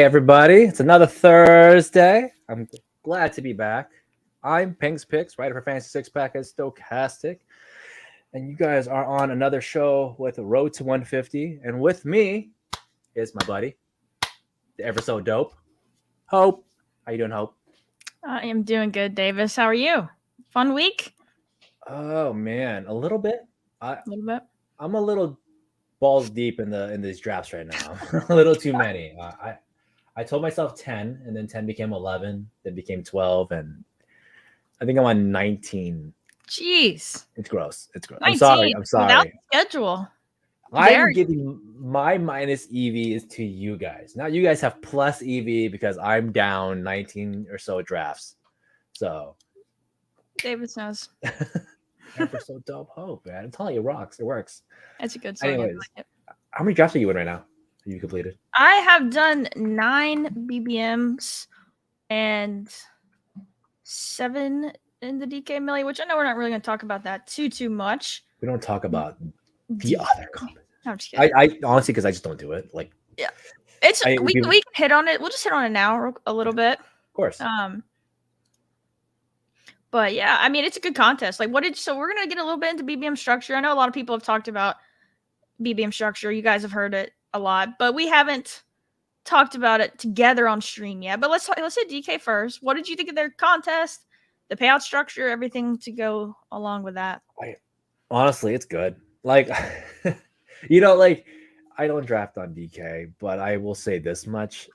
everybody. It's another Thursday. I'm glad to be back. I'm Peng's Picks, writer for Fantasy Six Pack at Stochastic. And you guys are on another show with Road to 150. And with me is my buddy, the ever so dope, Hope. How you doing, Hope? I am doing good, Davis. How are you? Fun week? Oh man, a little bit. A little bit. I'm a little balls deep in these drafts right now. A little too many. I told myself 10, and then 10 became 11, then became 12, and I think I'm on 19. Jeez. It's gross. It's gross. 19 I'm without sorry. schedule. I'm giving my minus EVs to you guys. Now you guys have plus EV because I'm down 19 or so drafts. So Davis knows. ever so dope Hope, man. I'm telling you, it rocks. It works. It's a good song. Anyways, how many drafts are you in right now? Have you completed? I have done 9 BBMs and 7 in the DK Millie, which I know we're not really going to talk about that too much. We don't talk about the other comments. I'm just kidding. I honestly, because I just don't do it. Like, yeah, it's we can hit on it. We'll just hit on it now a little bit. Of course. But yeah, I mean, it's a good contest. Like, so we're gonna get a little bit into BBM structure. I know a lot of people have talked about BBM structure. You guys have heard it a lot, but we haven't talked about it together on stream yet. But let's hit DK first. What did you think of their contest, the payout structure, everything to go along with that? Honestly, it's good. Like, like I don't draft on DK, but I will say this much.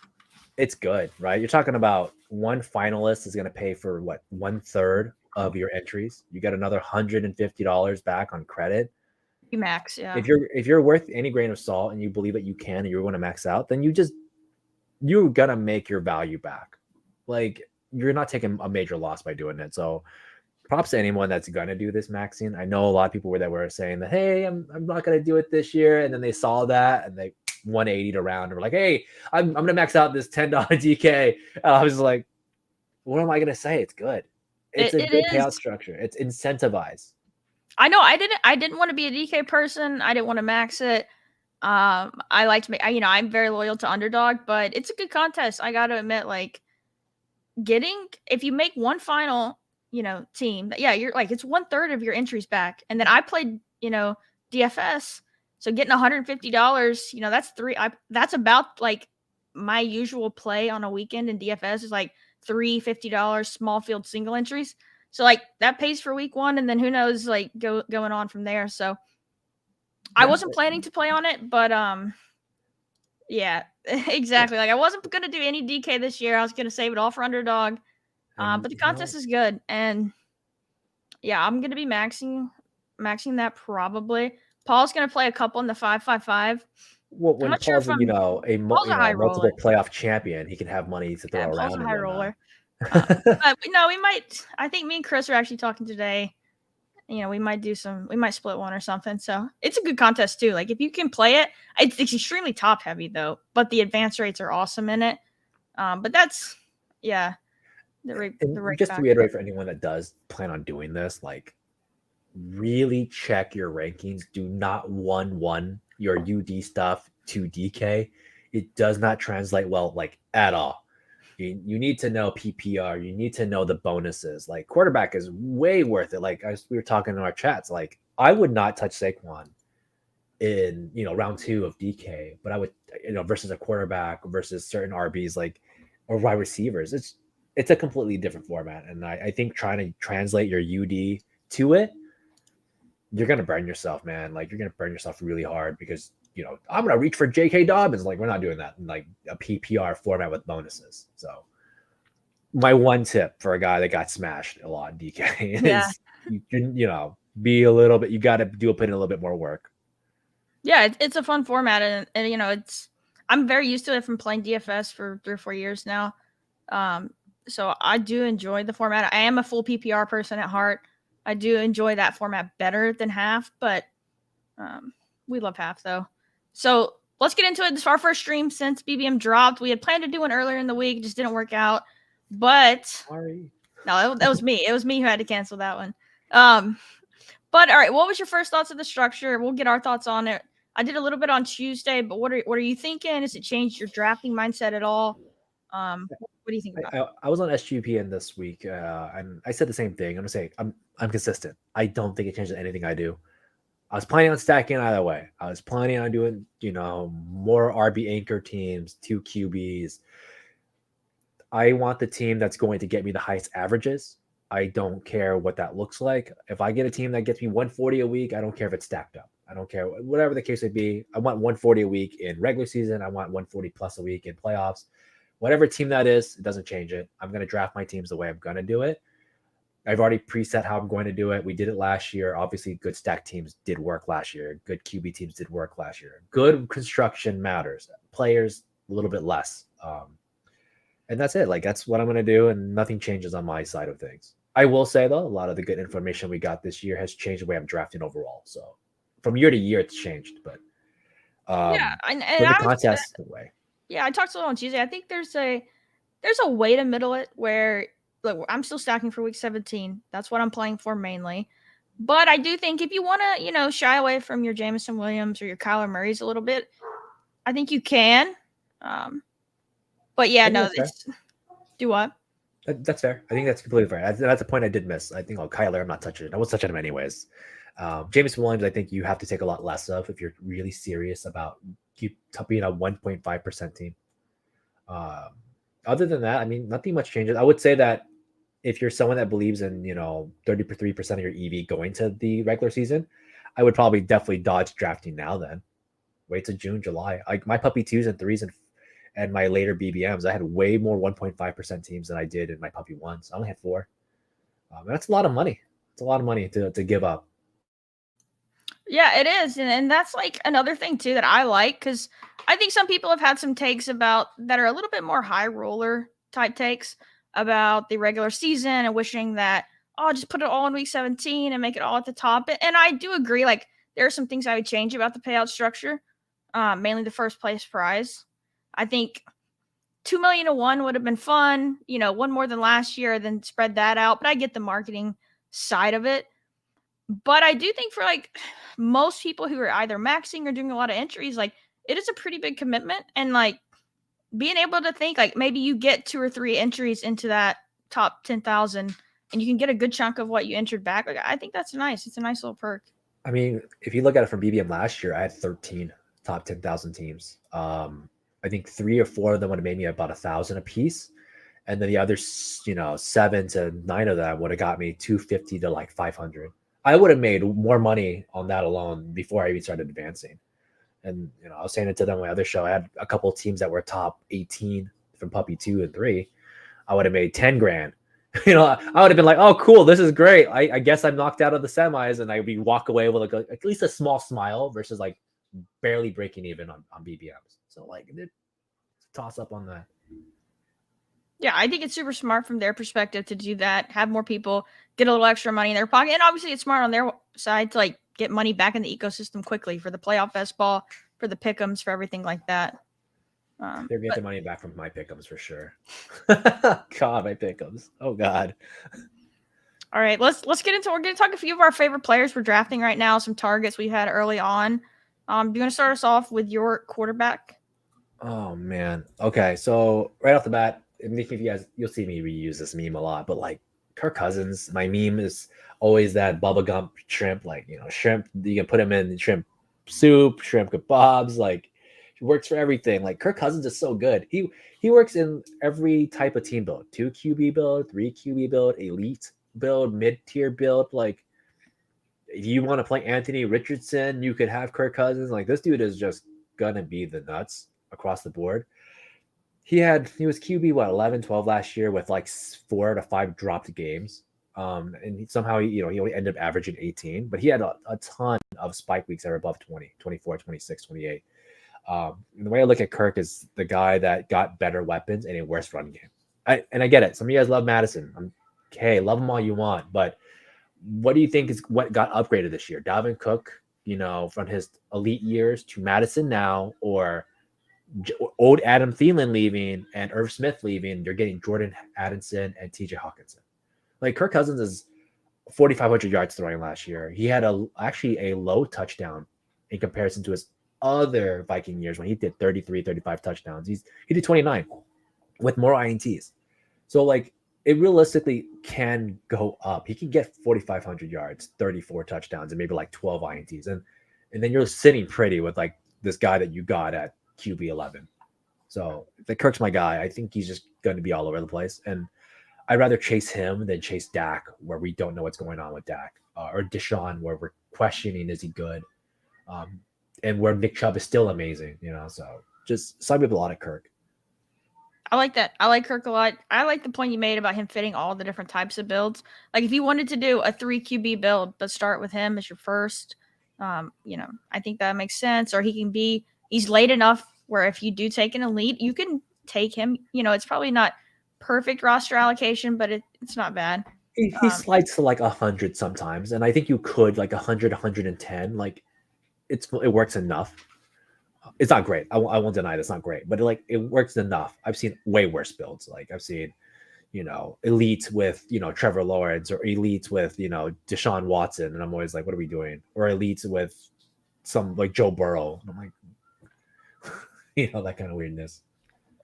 It's good, right? You're talking about one finalist is going to pay for what, 1/3 of your entries. You get another $150 back on credit. You max, yeah. If you're worth any grain of salt and you believe that you can and you're going to max out, then you're gonna make your value back. Like, you're not taking a major loss by doing it. So props to anyone that's gonna do this maxing. I know a lot of people were saying that, hey, I'm not gonna do it this year, and then they saw that and they 180'd around and were like, hey, I'm gonna max out this $10 DK. And I was like, what am I gonna say? It's good. It's a good payout structure. It's incentivized. I know. I didn't want to be a DK person. I didn't want to max it. I like to make. I'm very loyal to Underdog, but it's a good contest. I got to admit, like, if you make one final, team, you're like, it's 1/3 of your entries back. And then I played, DFS. So getting $150, that's about like my usual play on a weekend in DFS is like $350 small field single entries. So like that pays for week 1, and then who knows, like going on from there. So I wasn't planning to play on it, but yeah, exactly. Like I wasn't gonna do any DK this year. I was gonna save it all for Underdog. But the contest is good, and yeah, I'm gonna be maxing that probably. Paul's going to play a couple in the 5-5-5. Well, when Paul's a multiple playoff champion, he can have money to throw around. Paul's a high roller. But no, we might. I think me and Chris are actually talking today. We might split one or something. So it's a good contest too. Like if you can play it, it's extremely top heavy though. But the advance rates are awesome in it. But that's the just to reiterate for anyone that does plan on doing this, like, really check your rankings. Do not 1-1 your UD stuff to DK. It does not translate well, like, at all. You need to know PPR. You need to know the bonuses. Like, quarterback is way worth it. Like, we were talking in our chats, like, I would not touch Saquon in round 2 of DK, but I would versus a quarterback versus certain RBs, like, or wide receivers. It's a completely different format, and I think trying to translate your UD to it, you're going to burn yourself, man. Like, you're going to burn yourself really hard because, I'm going to reach for J.K. Dobbins. Like, we're not doing that in, like, a PPR format with bonuses. So my one tip for a guy that got smashed a lot in DK is, be a little bit, you got to put in a little bit more work. Yeah, it's a fun format. And I'm very used to it from playing DFS for 3 or 4 years now. So I do enjoy the format. I am a full PPR person at heart. I do enjoy that format better than half, but we love half though. So let's get into it. This is our first stream since BBM dropped. We had planned to do one earlier in the week, just didn't work out. But sorry, no, that was me. It was me who had to cancel that one. But all right, what was your first thoughts of the structure? We'll get our thoughts on it I did a little bit on Tuesday, but what are you thinking? Has it changed your drafting mindset at all? What do you think about it? I was on SGPN this week, and I said the same thing. I'm saying I'm consistent. I don't think it changes anything I do. I was planning on stacking either way. I was planning on doing, more RB anchor teams, 2 QBs. I want the team that's going to get me the highest averages. I don't care what that looks like. If I get a team that gets me 140 a week, I don't care if it's stacked up. I don't care whatever the case may be. I want 140 a week in regular season. I want 140 plus a week in playoffs. Whatever team that is, it doesn't change it. I'm going to draft my teams the way I'm going to do it. I've already preset how I'm going to do it. We did it last year. Obviously, good stack teams did work last year. Good QB teams did work last year. Good construction matters. Players, a little bit less. And that's it. Like, that's what I'm going to do, and nothing changes on my side of things. I will say, though, a lot of the good information we got this year has changed the way I'm drafting overall. So from year to year, it's changed. But Yeah, and for the I was contest, the way. Yeah, I talked a little on Tuesday. I think there's a way to middle it where look, I'm still stacking for week 17. That's what I'm playing for mainly. But I do think if you want to, shy away from your Jameson Williams or your Kyler Murrays a little bit, I think you can. But yeah, no, it's do what? That's fair. I think that's completely fair. That's a point I did miss. I think, Kyler, I'm not touching it. I was touching him anyways. Jameson Williams, I think you have to take a lot less of if you're really serious about being a 1.5% team. Other than that, I mean, nothing much changes. I would say that if you're someone that believes in, 33% of your EV going to the regular season, I would probably definitely dodge drafting now then. Wait till June, July. Like my puppy 2s and 3s and my later BBMs, I had way more 1.5% teams than I did in my puppy 1s. I only had 4. That's a lot of money. It's a lot of money to give up. Yeah, it is. And that's like another thing too that I like, because I think some people have had some takes about that are a little bit more high roller type takes about the regular season and wishing that, just put it all in week 17 and make it all at the top. And I do agree, like there are some things I would change about the payout structure, mainly the first place prize. I think 2 million to 1 would have been fun, one more than last year, then spread that out. But I get the marketing side of it. But I do think for like most people who are either maxing or doing a lot of entries, like it is a pretty big commitment. And like being able to think like maybe you get 2 or 3 entries into that top 10,000 and you can get a good chunk of what you entered back. Like I think that's nice. It's a nice little perk. I mean, if you look at it from BBM last year, I had 13 top 10,000 teams. I think 3 or 4 of them would have made me about 1,000 a piece. And then the other, 7 to 9 of them would have got me 250 to like 500. I would have made more money on that alone before I even started advancing. And, I was saying it to them on my other show. I had a couple of teams that were top 18 from puppy 2 and 3. I would have made 10 grand. I would have been like, oh, cool. This is great. I guess I'm knocked out of the semis, and I'd be walk away with like at least a small smile versus like barely breaking even on BBMs. So like it's a toss up on that. Yeah, I think it's super smart from their perspective to do that, have more people get a little extra money in their pocket. And obviously it's smart on their side to like get money back in the ecosystem quickly for the playoff best ball, for the pick'ems, for everything like that. They're getting the money back from my pick'ems for sure. God, my pick'ems. Oh God. All right, let's get into. We're going to talk a few of our favorite players we're drafting right now. Some targets we had early on. Do you want to start us off with your quarterback? Oh man. Okay, so right off the bat, you'll see me reuse this meme a lot, but like Kirk Cousins, my meme is always that bubblegum shrimp, like shrimp. You can put him in shrimp soup, shrimp kebabs, like. He works for everything. Like Kirk Cousins is so good. He works in every type of team build. 2 QB build, 3 QB build, elite build, mid-tier build. Like if you want to play Anthony Richardson, you could have Kirk Cousins. Like this dude is just gonna be the nuts across the board. He was QB 11, 12 last year with like 4 to 5 dropped games. And somehow he only ended up averaging 18, but he had a ton of spike weeks that were above 20, 24, 26, 28. The way I look at Kirk is the guy that got better weapons and a worse run game. I get it. Some of you guys love Madison. Okay, love him all you want, but what do you think is what got upgraded this year? Dalvin Cook, from his elite years to Madison now, or old Adam Thielen leaving and Irv Smith leaving? You're getting Jordan Addison and TJ Hawkinson. Like Kirk Cousins is 4,500 yards throwing last year. He had actually a low touchdown in comparison to his other Viking years when he did 33, 35 touchdowns. He did 29 with more INTs. So like it realistically can go up. He can get 4,500 yards, 34 touchdowns, and maybe like 12 INTs, and then you're sitting pretty with like this guy that you got at QB 11. So the Kirk's my guy. I think he's just going to be all over the place, and I'd rather chase him than chase Dak, where we don't know what's going on with Dak, or Deshaun, where we're questioning is he good, and where Nick Chubb is still amazing. So just side with a lot of Kirk. I like that. I like Kirk a lot. I like the point you made about him fitting all the different types of builds. Like if you wanted to do a 3 QB build, but start with him as your first, I think that makes sense. Or he's late enough where if you do take an elite, you can take him. It's probably not perfect roster allocation, but it's not bad. He slides to like 100 sometimes, and I think you could like 100, 110. Like it works enough. It's not great. I won't deny it's not great, but it works enough. I've seen way worse builds. Like I've seen, elites with Trevor Lawrence, or elites with Deshaun Watson, and I'm always like, what are we doing? Or elites with some like Joe Burrow, and I'm like, that kind of weirdness.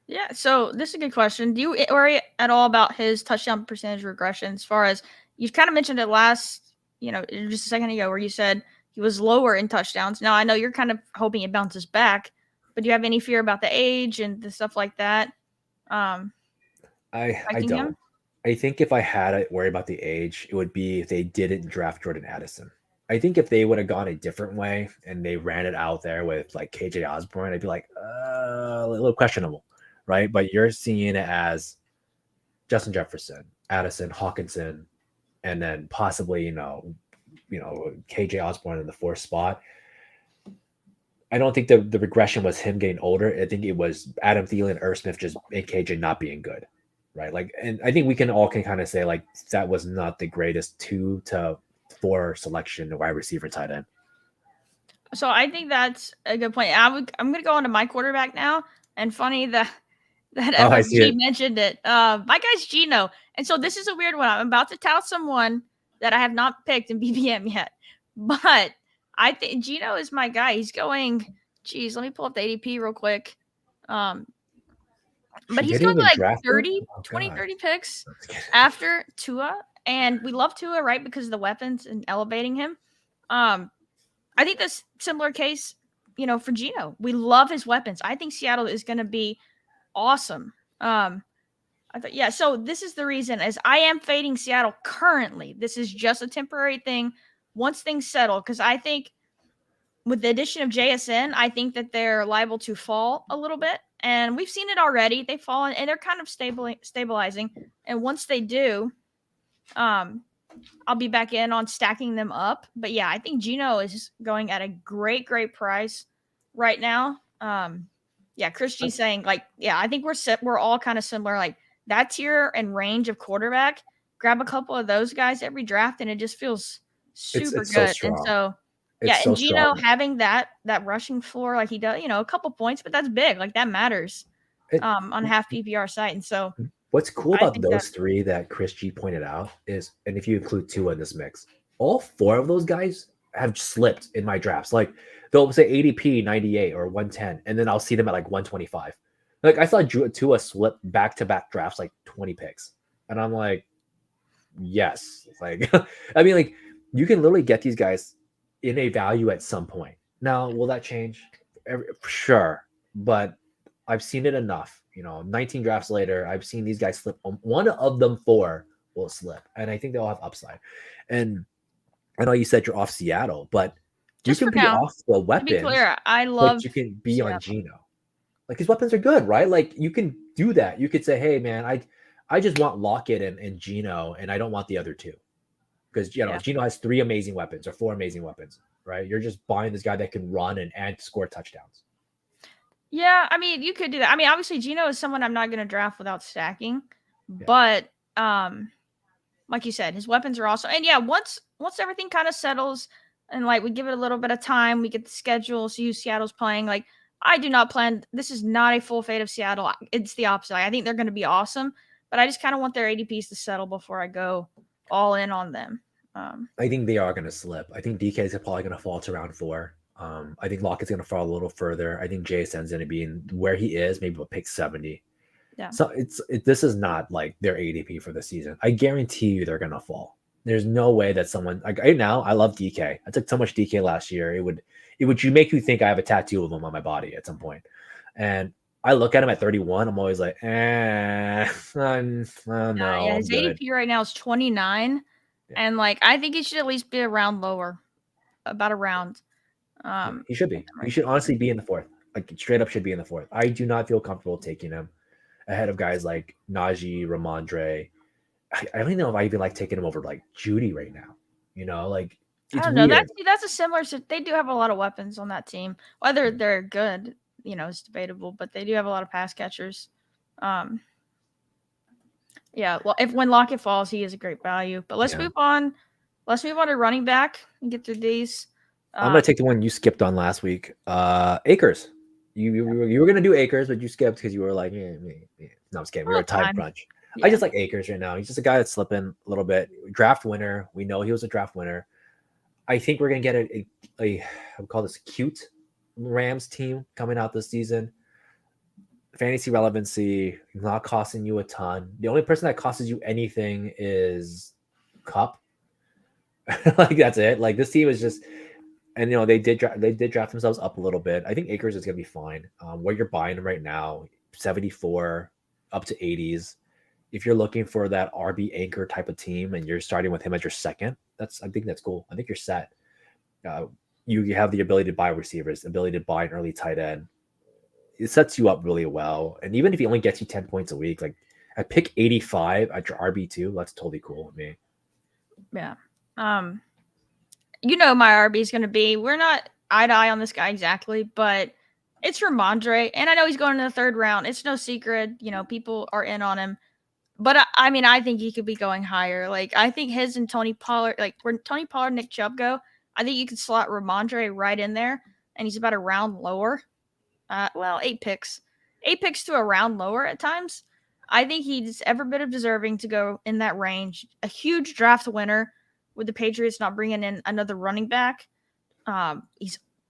Yeah, so this is a good question. Do you worry at all about his touchdown percentage regression? As far as you've kind of mentioned it last, just a second ago, where you said he was lower in touchdowns. Now I know you're kind of hoping it bounces back, but do you have any fear about the age and the stuff like that? I don't. Him? I think if I had to worry about the age, it would be if they didn't draft Jordan Addison. I think if they would have gone a different way and they ran it out there with like KJ Osborne, I'd be like, a little questionable, right? But you're seeing it as Justin Jefferson, Addison, Hawkinson, and then possibly KJ Osborne in the 4th spot. I don't think the regression was him getting older. I think it was Adam Thielen, Irv Smith, just and KJ not being good, right? Like, and I think we can kind of say like that was not the greatest 2 to 4 selection wide receiver tight end. So I think that's a good point. I'm going to go on to my quarterback now, and funny that MFG mentioned it. My guy's Geno, and so this is a weird one. I'm about to tout someone that I have not picked in BBM yet, but I think Geno is my guy. He's going. Geez, let me pull up the ADP real quick. But he's going like 30 picks after Tua, and we love Tua, right, because of the weapons and elevating him. I think that's similar case, for Geno. We love his weapons. I think Seattle is going to be awesome. So this is the reason, as I am fading Seattle currently. This is just a temporary thing. Once things settle, because I think with the addition of JSN, I think that they're liable to fall a little bit, and we've seen it already. They've fallen, and they're kind of stabilizing. And once they do, I'll be back in on stacking them up. But yeah, I think Geno is going at a great price right now. Chris G saying like, yeah, I think we're all kind of similar. Like that tier and range of quarterback, grab a couple of those guys every draft, and it just feels super good. So and so, and Geno having that rushing floor like he does, a couple points, but that's big. Like that matters on half PPR site. And so what's cool about those 3 that Chris G pointed out is, and if you include 2 in this mix, all 4 of those guys have slipped in my drafts. Like they'll say ADP 98 or 110, and then I'll see them at like 125. Like I saw Tua slip back-to-back drafts like 20 picks, and I'm like, yes. Like I mean, like you can literally get these guys in a value at some point. Now, will that change? Sure, but I've seen it enough. 19 drafts later, I've seen these guys slip. One of them 4 will slip, and I think they'll have upside. And I know you said you're off Seattle, but just you can be off the weapons. To be clear, I love. But you can be Seattle. On Geno. Like his weapons are good, right? Like you can do that. You could say, "Hey, man, I just want Lockett and Geno, and I don't want the other 2." Because Geno has 3 amazing weapons or 4 amazing weapons, right? You're just buying this guy that can run and score touchdowns. Yeah, I mean, you could do that. I mean, obviously, Geno is someone I'm not going to draft without stacking, but like you said, his weapons are awesome. And yeah, once everything kind of settles and like we give it a little bit of time, we get the schedule, see who Seattle's playing. Like I do not plan. This is not a full fade of Seattle. It's the opposite. I think they're going to be awesome, but I just kind of want their ADPs to settle before I go all in on them. I think they are going to slip. I think DK is probably going to fall to round 4. I think Lockett's going to fall a little further. I think JSN's going to be in where he is, maybe a pick 70. Yeah. So this is not like their ADP for the season. I guarantee you they're going to fall. There's no way that someone like right now. I love DK. I took so much DK last year. It would make you think I have a tattoo of him on my body at some point. And I look at him at 31. I'm always like, no, yeah. His ADP right now is 29, and like I think he should at least be around lower, about a round. He should be. He should honestly be in the 4th. Like straight up should be in the 4th. I do not feel comfortable taking him ahead of guys like Najee, Ramondre. I don't even know if I even like taking him over like Judy right now. You know, like it's I don't know. Weird. That's a similar. They do have a lot of weapons on that team. Whether they're good, you know, it's debatable. But they do have a lot of pass catchers. Yeah. Well, when Lockett falls, he is a great value. But let's move on. Let's move on to running back and get through these. I'm gonna take the one you skipped on last week. Akers. You were gonna do Akers, but you skipped because you were like, no, I'm just kidding. We were a time crunch. Yeah. I just like Akers right now. He's just a guy that's slipping a little bit. Draft winner. We know he was a draft winner. I think we're gonna get a I would call this cute Rams team coming out this season. Fantasy relevancy, not costing you a ton. The only person that costs you anything is Cup. Like that's it. Like this team is just, and you know they did draft themselves up a little bit. I think Akers is gonna be fine. Where you're buying him right now, 74 up to 80s. If you're looking for that RB anchor type of team and you're starting with him as your second, I think that's cool. I think you're set. You have the ability to buy receivers, ability to buy an early tight end. It sets you up really well. And even if he only gets you 10 points a week, like I pick 85 at your RB2, that's totally cool with me. Yeah. You know my RB is going to be, we're not eye to eye on this guy exactly, but it's Ramondre. And I know he's going in the 3rd round. It's no secret. You know, people are in on him. But I mean, I think he could be going higher. Like, I think his and Tony Pollard, like where Tony Pollard and Nick Chubb go, I think you could slot Ramondre right in there, and he's about a round lower. 8 picks. 8 picks to a round lower at times. I think he's every bit of deserving to go in that range. A huge draft winner with the Patriots not bringing in another running back.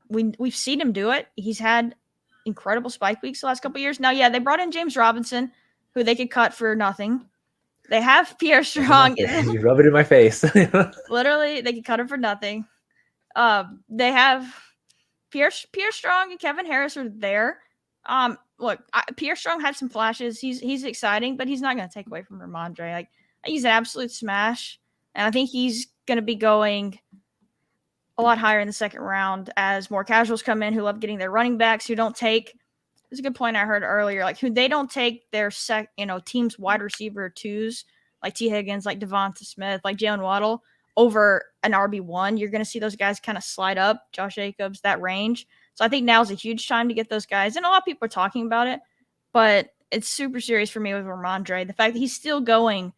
We've seen him do it. He's had incredible spike weeks the last couple of years. Now, yeah, they brought in James Robinson, who they could cut for nothing. They have Pierre Strong. You rub it in my face. Literally, they could cut him for nothing. They have Pierre Strong and Kevin Harris are there. Look, Pierre Strong had some flashes. He's exciting, but he's not going to take away from Ramondre. Like, he's an absolute smash, and I think he's going to be going a lot higher in the 2nd round as more casuals come in who love getting their running backs who don't take. There's a good point I heard earlier. Like, who they don't take their team's wide receiver 2s, like T. Higgins, like Devonta Smith, like Jalen Waddle, over an RB1. You're going to see those guys kind of slide up, Josh Jacobs, that range. So I think now's a huge time to get those guys. And a lot of people are talking about it, but it's super serious for me with Ramondre. The fact that he's still going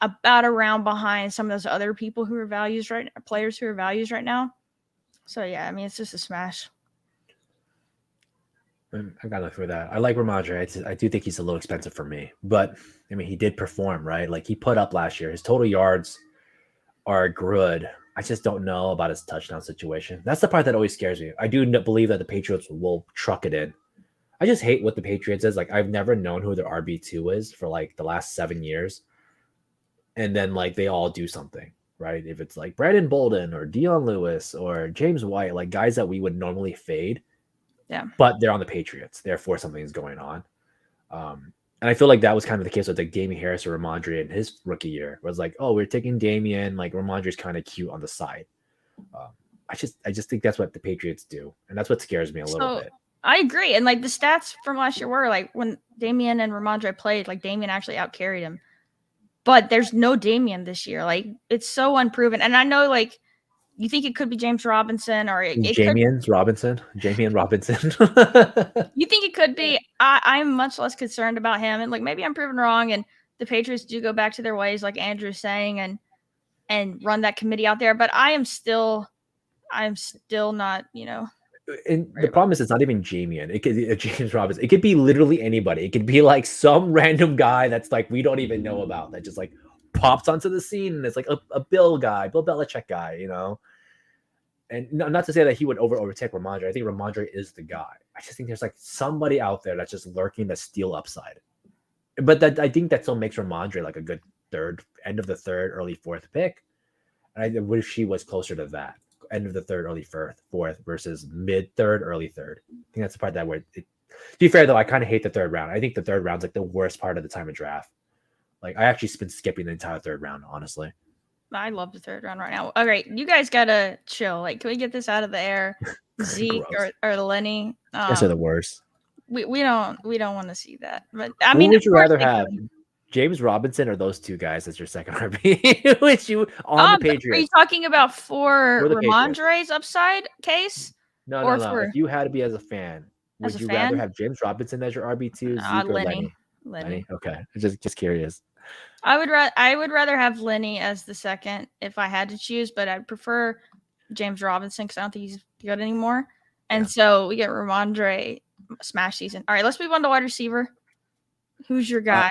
about a round behind some of those other people who are players who are values right now. So yeah, I mean, it's just a smash. I got nothing for that. I like Ramondre. I do think he's a little expensive for me, but I mean, he did perform, right? Like he put up last year. His total yards are good. I just don't know about his touchdown situation. That's the part that always scares me. I do believe that the Patriots will truck it in. I just hate what the Patriots is. Like I've never known who their RB2 is for like the last 7 years. And then like they all do something, right? If it's like Brandon Bolden or Dion Lewis or James White, like guys that we would normally fade. Yeah. But they're on the Patriots. Therefore, something's going on. And I feel like that was kind of the case with like Damien Harris or Ramondre in his rookie year. It was like, oh, we're taking Damien. Like Ramondre's kind of cute on the side. I just think that's what the Patriots do. And that's what scares me a little bit. I agree. And like the stats from last year were like when Damien and Ramondre played, like Damien actually outcarried him. But there's no Damien this year. Like it's so unproven. And I know like you think it could be James Robinson or Jamian Robinson. You think it could be? I'm much less concerned about him, and like maybe I'm proven wrong. And the Patriots do go back to their ways, like Andrew's saying, and run that committee out there. But I'm still not, And the problem is, it's not even Jamian. It could be James Robinson. It could be literally anybody. It could be like some random guy that's like we don't even know about that just like pops onto the scene and it's like a Bill Belichick guy, And not to say that he would overtake Ramondre. I think Ramondre is the guy. I just think there's like somebody out there that's just lurking to steal upside. But that I think that still makes Ramondre like a good end of the third, early fourth pick. And I wish she was closer to that end of the third, early fourth versus mid third, early third. I think that's the part that where. To be fair though, I kind of hate the third round. I think the third round's like the worst part of the time of draft. Like I actually been skipping the entire third round, honestly. I love the third round right now. All right, you guys gotta chill. Like, can we get this out of the air? Zeke or Lenny? Guys are the worst. We don't want to see that. But I Who mean, would you rather have? James Robinson or those two guys as your second RB? Which you on the Patriots? Are you talking about for Ramondre's upside case? No. If you had to be as a fan, would you rather have James Robinson as your RB2, Zeke or Lenny? Okay, just curious. I would rather have Lenny as the second if I had to choose, but I'd prefer James Robinson because I don't think he's good anymore. And so we get Ramondre smash season. All right, let's move on to wide receiver. Who's your guy?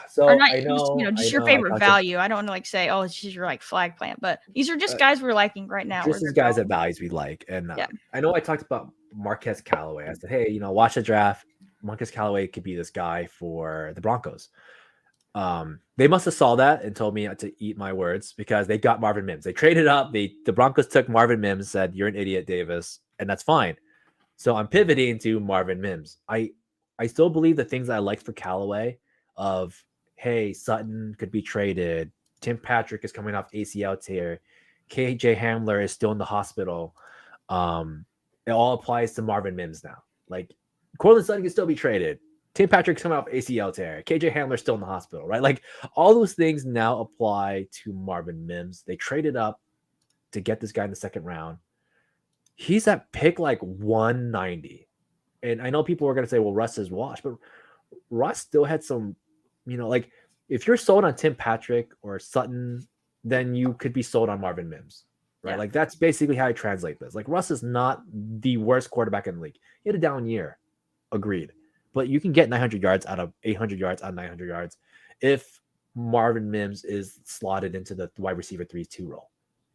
So not, I know, just your favorite value. I don't want to like say, oh, it's just your like flag plant, but these are just guys we're liking right now. Just as guys at values we like, and I know I talked about Marquez Callaway. I said, hey, watch the draft. Marquez Callaway could be this guy for the Broncos. They must have saw that and told me to eat my words because they got Marvin Mims. They traded up. The Broncos took Marvin Mims, said, you're an idiot, Davis, and that's fine. So I'm pivoting to Marvin Mims. I still believe the things I liked for Callaway of, hey, Sutton could be traded. Tim Patrick is coming off ACL tear. KJ Hamler is still in the hospital. It all applies to Marvin Mims now. Like, Courtland Sutton can still be traded. Tim Patrick's coming off ACL tear. KJ Hamler's still in the hospital, right? Like, all those things now apply to Marvin Mims. They traded up to get this guy in the second round. He's at pick like 190. And I know people are going to say, well, Russ is washed, but Russ still had some, like if you're sold on Tim Patrick or Sutton, then you could be sold on Marvin Mims, right? Yeah. Like that's basically how I translate this. Like Russ is not the worst quarterback in the league. He had a down year. Agreed. But you can get 900 yards out of 800 yards out of 900 yards if Marvin Mims is slotted into the wide receiver 3-2 role.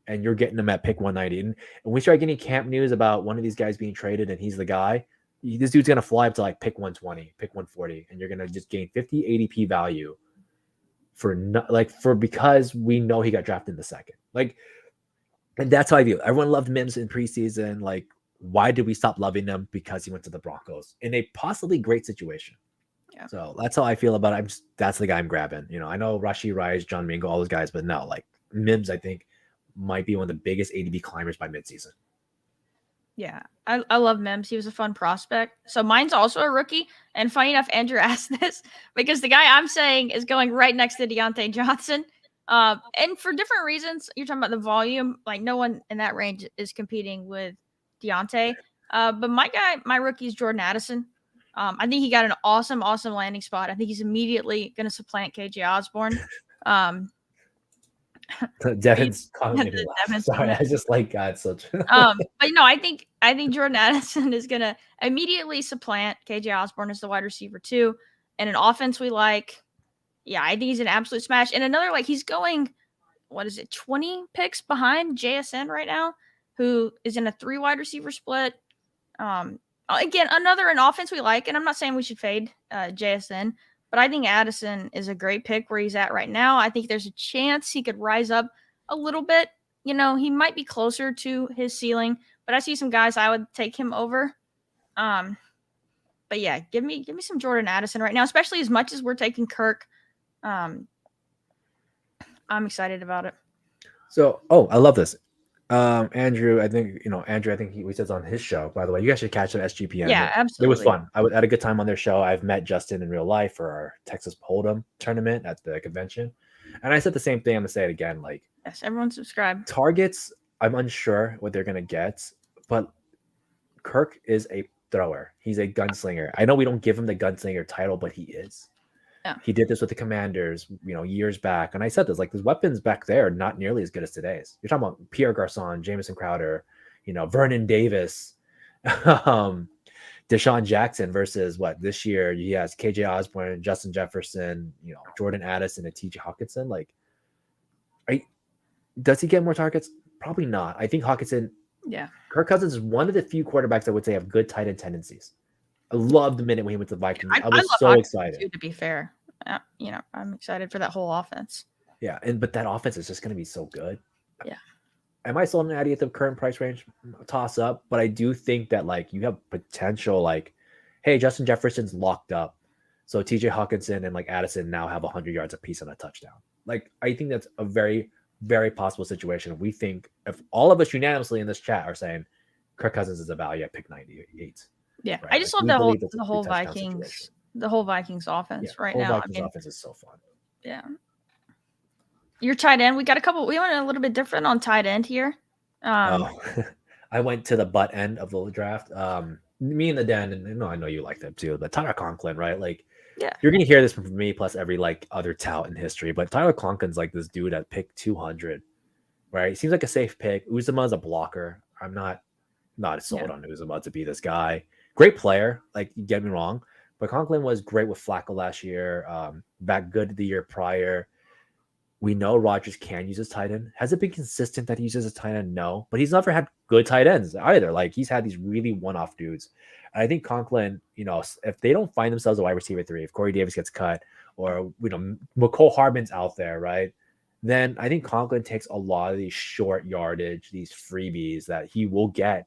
And you're getting them at pick 190. And we start getting camp news about one of these guys being traded and he's the guy, this dude's going to fly up to like pick 120, pick 140, and you're going to just gain 50 ADP value because we know he got drafted in the second. Like, and that's how I view it. Everyone loved Mims in preseason. Like, why did we stop loving him? Because he went to the Broncos in a possibly great situation. Yeah. So that's how I feel about it. That's the guy I'm grabbing. I know Rashee Rice, John Mingo, all those guys, but no, like Mims, I think might be one of the biggest ADP climbers by midseason. Yeah, I love Mims. He was a fun prospect. So mine's also a rookie. And funny enough, Andrew asked this because the guy I'm saying is going right next to Deontay Johnson. And for different reasons. You're talking about the volume. Like no one in that range is competing with Deontay. But my rookie is Jordan Addison. I think he got an awesome landing spot. I think he's immediately going to supplant KJ Osborne. Devin's calling me laugh. Sorry, I just like God such. But I think Jordan Addison is gonna immediately supplant KJ Osborne as the wide receiver 2, and an offense we like. Yeah, I think he's an absolute smash. And another he's going, 20 picks behind JSN right now, who is in a 3 wide receiver split. Again, an offense we like, and I'm not saying we should fade JSN. But I think Addison is a great pick where he's at right now. I think there's a chance he could rise up a little bit. He might be closer to his ceiling, but I see some guys I would take him over. But yeah, give me some Jordan Addison right now, especially as much as we're taking Kirk. I'm excited about it. So, I love this. Andrew, I think he says on his show, by the way, you guys should catch it at SGPN. Yeah, absolutely. It was fun. I had a good time on their show. I've met Justin in real life for our Texas Hold'em tournament at the convention. And I said the same thing. I'm going to say it again. Like, yes, everyone subscribe. Targets, I'm unsure what they're going to get, but Kirk is a thrower. He's a gunslinger. I know we don't give him the gunslinger title, but he is. Yeah. He did this with the Commanders, years back. And I said this, like, his weapons back there are not nearly as good as today's. You're talking about Pierre Garçon, Jamison Crowder, Vernon Davis, Deshaun Jackson versus this year he has KJ Osborne, Justin Jefferson, Jordan Addison, and TJ Hawkinson. Like, does he get more targets? Probably not. I think Hawkinson Yeah. Kirk Cousins is one of the few quarterbacks I would say have good tight end tendencies. I loved the minute when he went to the Vikings. I I was love so Hawkinson too, excited. to be fair. I'm excited for that whole offense. Yeah, but that offense is just going to be so good. Yeah. Am I sold on Addy at the current price range? Toss up, but I do think that like you have potential. Like, hey, Justin Jefferson's locked up, so T.J. Hawkinson and like Addison now have 100 yards apiece on a touchdown. Like, I think that's a very, very possible situation. We think if all of us unanimously in this chat are saying Kirk Cousins is a value at pick 98. Yeah. Right? I just Like, love we believe it's a the three whole touchdown situation. Vikings Yeah, offense right whole now. Vikings offense is so fun. Yeah. Your tight end, we went a little bit different on tight end here. I went to the butt end of the draft. Me and the Den, and I know you like them too, but Tyler Conklin, right? Like, yeah, you're gonna hear this from me plus every like other tout in history, but Tyler Conklin's like this dude at pick 200, right? He seems like a safe pick. Uzuma is a blocker. I'm not sold on Uzuma to be this guy. Great player, like, you get me wrong, but Conklin was great with Flacco last year. Back good the year prior. We know Rodgers can use his tight end. Has it been consistent that he uses a tight end? No, but he's never had good tight ends either. Like, he's had these really one-off dudes. And I think Conklin, if they don't find themselves a wide receiver 3, if Corey Davis gets cut, or McCole Hardman's out there, right? Then I think Conklin takes a lot of these short yardage, these freebies that he will get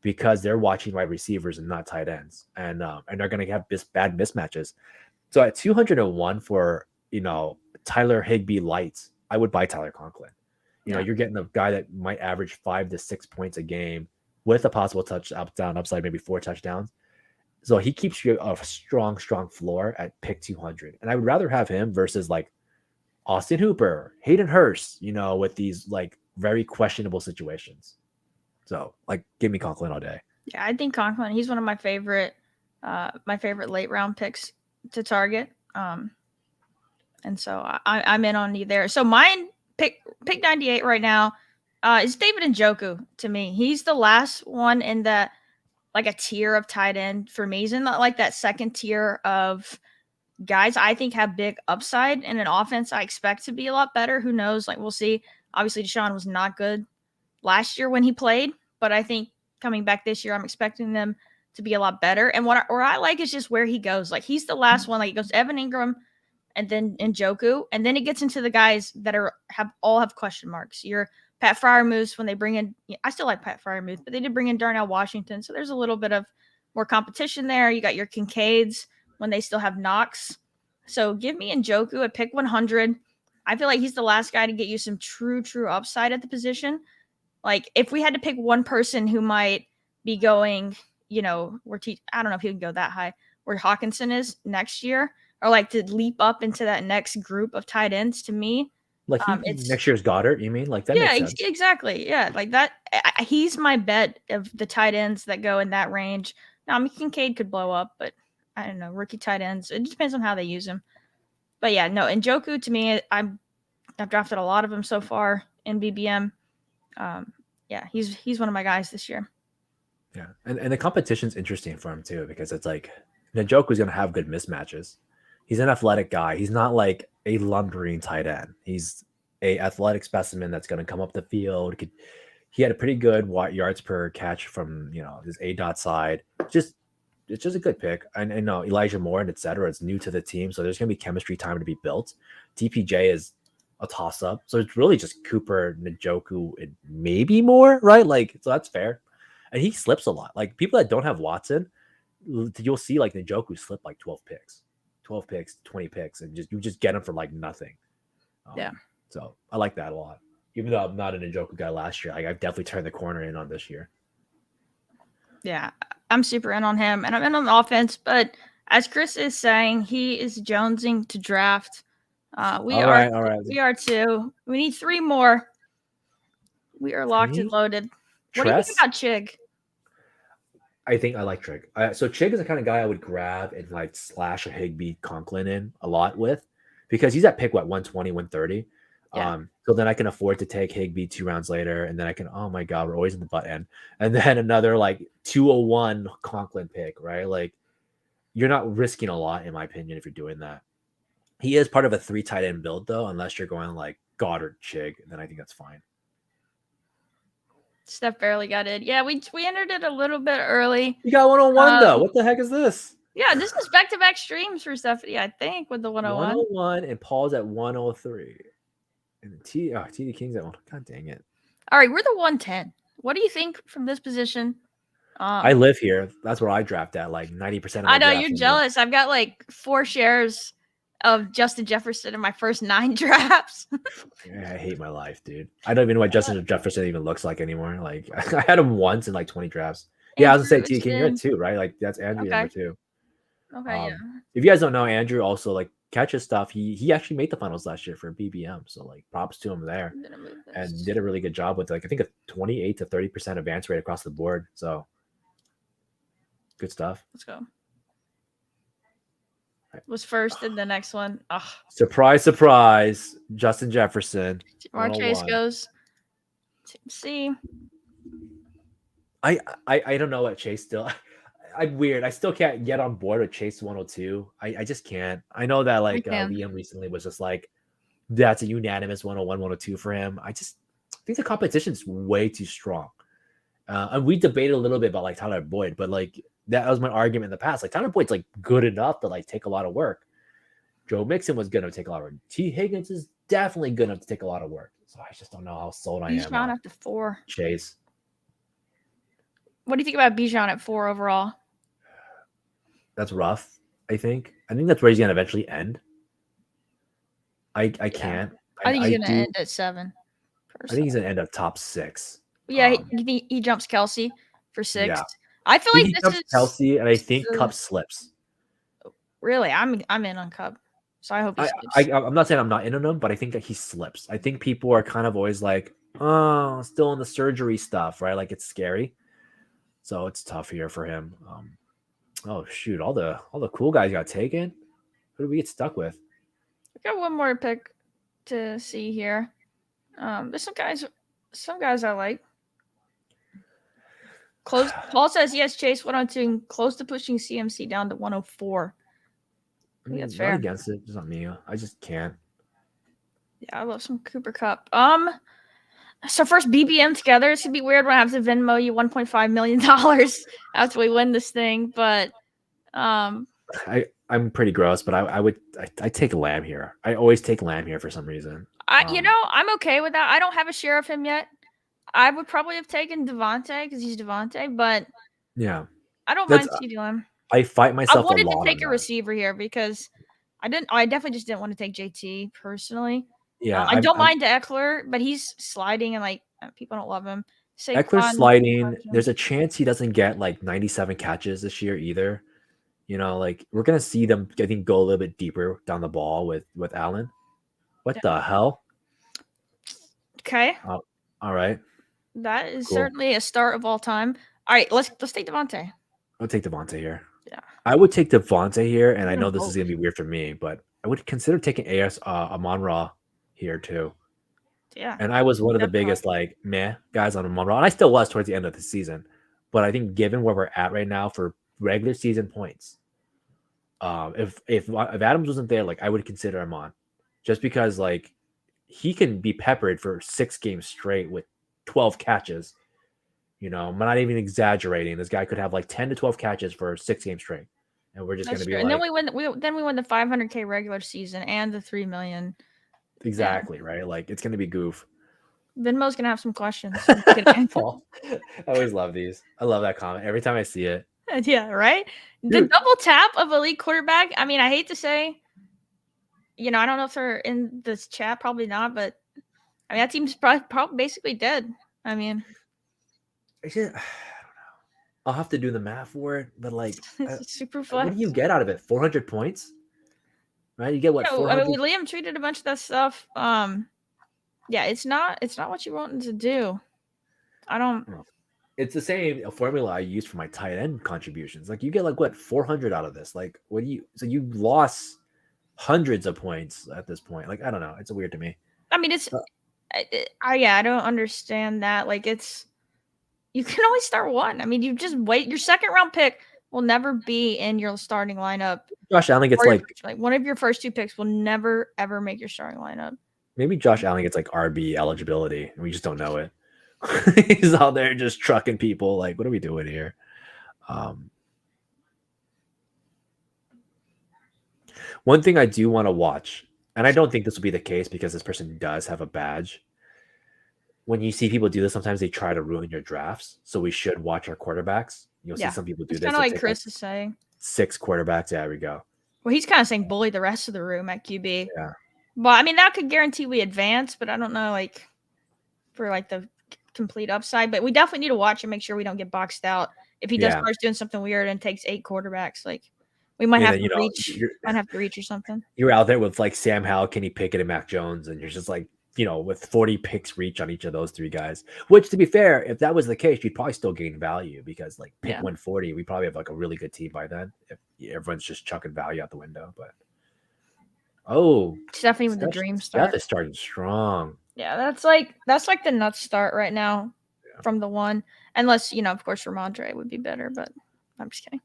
because they're watching wide receivers and not tight ends, and they're going to have bad mismatches. So at 201 for Tyler Higbee lights, I would buy Tyler Conklin. You're getting a guy that might average 5 to 6 points a game with a possible touchdown upside, maybe 4 touchdowns. So he keeps you a strong floor at pick 200. And I would rather have him versus like Austin Hooper, Hayden Hurst, with these like very questionable situations. So like, give me Conklin all day. Yeah, I think Conklin, he's one of my favorite late round picks to target. And so I'm in on you there. So mine pick 98 right now is David Njoku. To me, he's the last one in that, like, a tier of tight end for me. He's in that, like, that second tier of guys I think have big upside in an offense I expect to be a lot better. Who knows? Like, we'll see. Obviously, Deshaun was not good last year when he played, but I think coming back this year, I'm expecting them to be a lot better. And what I like is just where he goes. Like, he's the last one. Like, he goes Evan Ingram and then Njoku, and then it gets into the guys that have question marks. Your Pat Fryermuth, when they bring in, I still like Pat Fryermuth, but they did bring in Darnell Washington, so there's a little bit of more competition there. You got your Kincaids when they still have Knox. So give me Njoku at pick 100. I feel like he's the last guy to get you some true upside at the position. Like, if we had to pick one person who might be going, I don't know if he would go that high, where Hawkinson is next year, or like to leap up into that next group of tight ends, to me, Like, it's next year's Goddard, you mean? Like, that makes sense. exactly. Yeah, like that. He's my bet of the tight ends that go in that range. Now, I mean, Kincaid could blow up, but I don't know. Rookie tight ends. It just depends on how they use him. But yeah, no. Njoku, to me, I've drafted a lot of them so far in BBM. Yeah, he's one of my guys this year. Yeah, and the competition's interesting for him too, because it's like Njoku's going to have good mismatches. He's an athletic guy. He's not like a lumbering tight end. He's a athletic specimen that's going to come up the field. He had a pretty good yards per catch from his A-dot side. It's just a good pick. I know Elijah Moore and etc. It's new to the team, so there's going to be chemistry time to be built. DPJ is a toss-up, so it's really just Cooper, Njoku, and maybe more, right? Like, so that's fair. And he slips a lot. Like, people that don't have Watson, you'll see like Njoku slip like 12 picks, 20 picks, and you just get him for like nothing. Yeah. So I like that a lot. Even though I'm not an Njoku guy last year, I've definitely turned the corner in on this year. Yeah, I'm super in on him, and I'm in on the offense. But as Chris is saying, he is jonesing to draft. We are too. We need 3 more. We are locked and loaded. What do you think about Chig? I think I like Chig. So Chig is the kind of guy I would grab and like slash a Higbee Conklin in a lot with, because he's at pick 120, 130. Yeah. So then I can afford to take Higbee 2 rounds later, and then I can, oh my God, we're always in the butt end. And then another like 201 Conklin pick, right? Like, you're not risking a lot, in my opinion, if you're doing that. He is part of a 3 tight end build though, unless you're going like Goddard Chig, then I think that's fine. Steph barely got in. Yeah, we entered it a little bit early. You got 101 though. What the heck is this? Yeah, this is back-to-back streams for Stephanie, I think, with the 101. 101 and Paul's at 103. And TD King's at 1. God dang it. All right, we're the 110. What do you think from this position? I live here. That's where I draft at, like 90% of my I know you're jealous. I've got like 4 shares of Justin Jefferson in my first 9 drafts. Yeah, I hate my life, dude. I don't even know what Justin Jefferson even looks like anymore. Like I had him once in like 20 drafts. Yeah, I was gonna say TD King, you're at 2, right? Like that's Andrew number 2. Okay, yeah. If you guys don't know, Andrew also like catches stuff. He actually made the finals last year for BBM, so like props to him there, and did a really good job with like I think a 28 to 30% advance rate across the board. So good stuff. Let's go. Was first in the next one. Ugh. Surprise, surprise! Justin Jefferson. Jamar Chase goes. See. I don't know what Chase still. I'm weird. I still can't get on board with Chase 102. I just can't. I know that like Liam recently was just like, that's a unanimous 101, 102 for him. I think the competition's way too strong. And we debated a little bit about like Tyler Boyd, but like that was my argument in the past. Like Tyler Boyd's like good enough to like take a lot of work. Joe Mixon was going to take a lot of work. T. Higgins is definitely good enough to take a lot of work. So I just don't know how sold I am. Bijan at the 4. Chase. What do you think about Bijan at 4 overall? That's rough, I think. I think that's where he's going to eventually end. I can't. I think he's going to end at 7. Personally. I think he's going to end up top 6. Yeah, he jumps Kelsey for 6. Yeah. I feel like this is Kelsey, and I think Cup slips. Really? I'm in on Cup. So I hope he slips. I'm not saying I'm not in on him, but I think that he slips. I think people are kind of always like, oh, still in the surgery stuff, right? Like it's scary. So it's tough here for him. Oh shoot! All the cool guys got taken. Who did we get stuck with? I got one more pick to see here. There's some guys I like. Paul says yes. Chase 102, close to pushing CMC down to 104. I think that's fair. Not against it. It's not me. I just can't. Yeah, I love some Cooper Kupp. So first BBM together. It's gonna be weird when I have to Venmo you $1.5 million after we win this thing, but I'm pretty gross, but I take Lamb here. I always take Lamb here for some reason. I'm okay with that. I don't have a share of him yet. I would probably have taken Devontae because he's Devontae, but yeah, I don't mind CD Lamb. I fight myself. I wanted to take a receiver here because I definitely just didn't want to take JT personally. Yeah, I don't mind Eckler, but he's sliding and like people don't love him. Eckler's sliding. There's a chance he doesn't get like 97 catches this year either. You know, like we're gonna see them, I think, go a little bit deeper down the ball with Allen. What the hell? Okay. All right. That is certainly a start of all time. All right, let's take Devontae. I'll take Devontae here. Yeah. I would take Devontae here, and I know this is gonna be weird for me, but I would consider taking Amon-Ra here too. Yeah. And I was one of the biggest like meh guys on Amon-Ra, and I still was towards the end of the season. But I think given where we're at right now for regular season points, if Adams wasn't there, like I would consider him on, just because like he can be peppered for 6 games straight with 12 catches. You know, I'm not even exaggerating. This guy could have like 10 to 12 catches for 6 games straight, and we're just going to be true. like, and then we win the 500K regular season and the 3 million. Exactly, right? Like it's going to be goof. Venmo's going to have some questions. Paul, I always love these. I love that comment every time I see it. Yeah, right? The double tap of elite quarterback. I mean, I hate to say, I don't know if they're in this chat, probably not, but I mean, that team's probably basically dead. I mean, I don't know. I'll have to do the math for it, but like, super fun. What do you get out of it? 400 points, right? You get what? 400? I mean, Liam treated a bunch of that stuff. Yeah, it's not what you wanted to do. I don't. It's the same formula I use for my tight end contributions. Like you get like what 400 out of this. Like what do you? So you lost hundreds of points at this point. Like I don't know. It's weird to me. I mean, it's. I don't understand that. Like you can only start one. I mean, you just wait. Your second round pick will never be in your starting lineup. Josh Allen gets like one of your first 2 picks will never ever make your starting lineup. Maybe Josh Allen gets like RB eligibility, and we just don't know it. He's out there just trucking people. Like, what are we doing here? One thing I do want to watch, and I don't think this will be the case because this person does have a badge. When you see people do this, sometimes they try to ruin your drafts. So we should watch our quarterbacks. You'll see some people do It's this. kind of like Chris is saying. 6 quarterbacks. Yeah, there we go. Well, he's kind of saying bully the rest of the room at QB. Yeah. Well, I mean, that could guarantee we advance, but I don't know, like, for, like, the complete upside. But we definitely need to watch and make sure we don't get boxed out. If he does starts doing something weird and takes 8 quarterbacks, like, we might have to reach. Might have to reach or something. You're out there with, like, Sam Howell, Kenny Pickett, and Mac Jones, and you're just like, with 40 picks reach on each of those 3 guys. Which, to be fair, if that was the case, you'd probably still gain value because, like, pick 140, we probably have, like, a really good team by then if everyone's just chucking value out the window. But Stephanie with the dream start. Steph is starting strong. Yeah, that's like the nuts start right now from the 1. Unless, of course, Ramondre would be better, but I'm just kidding.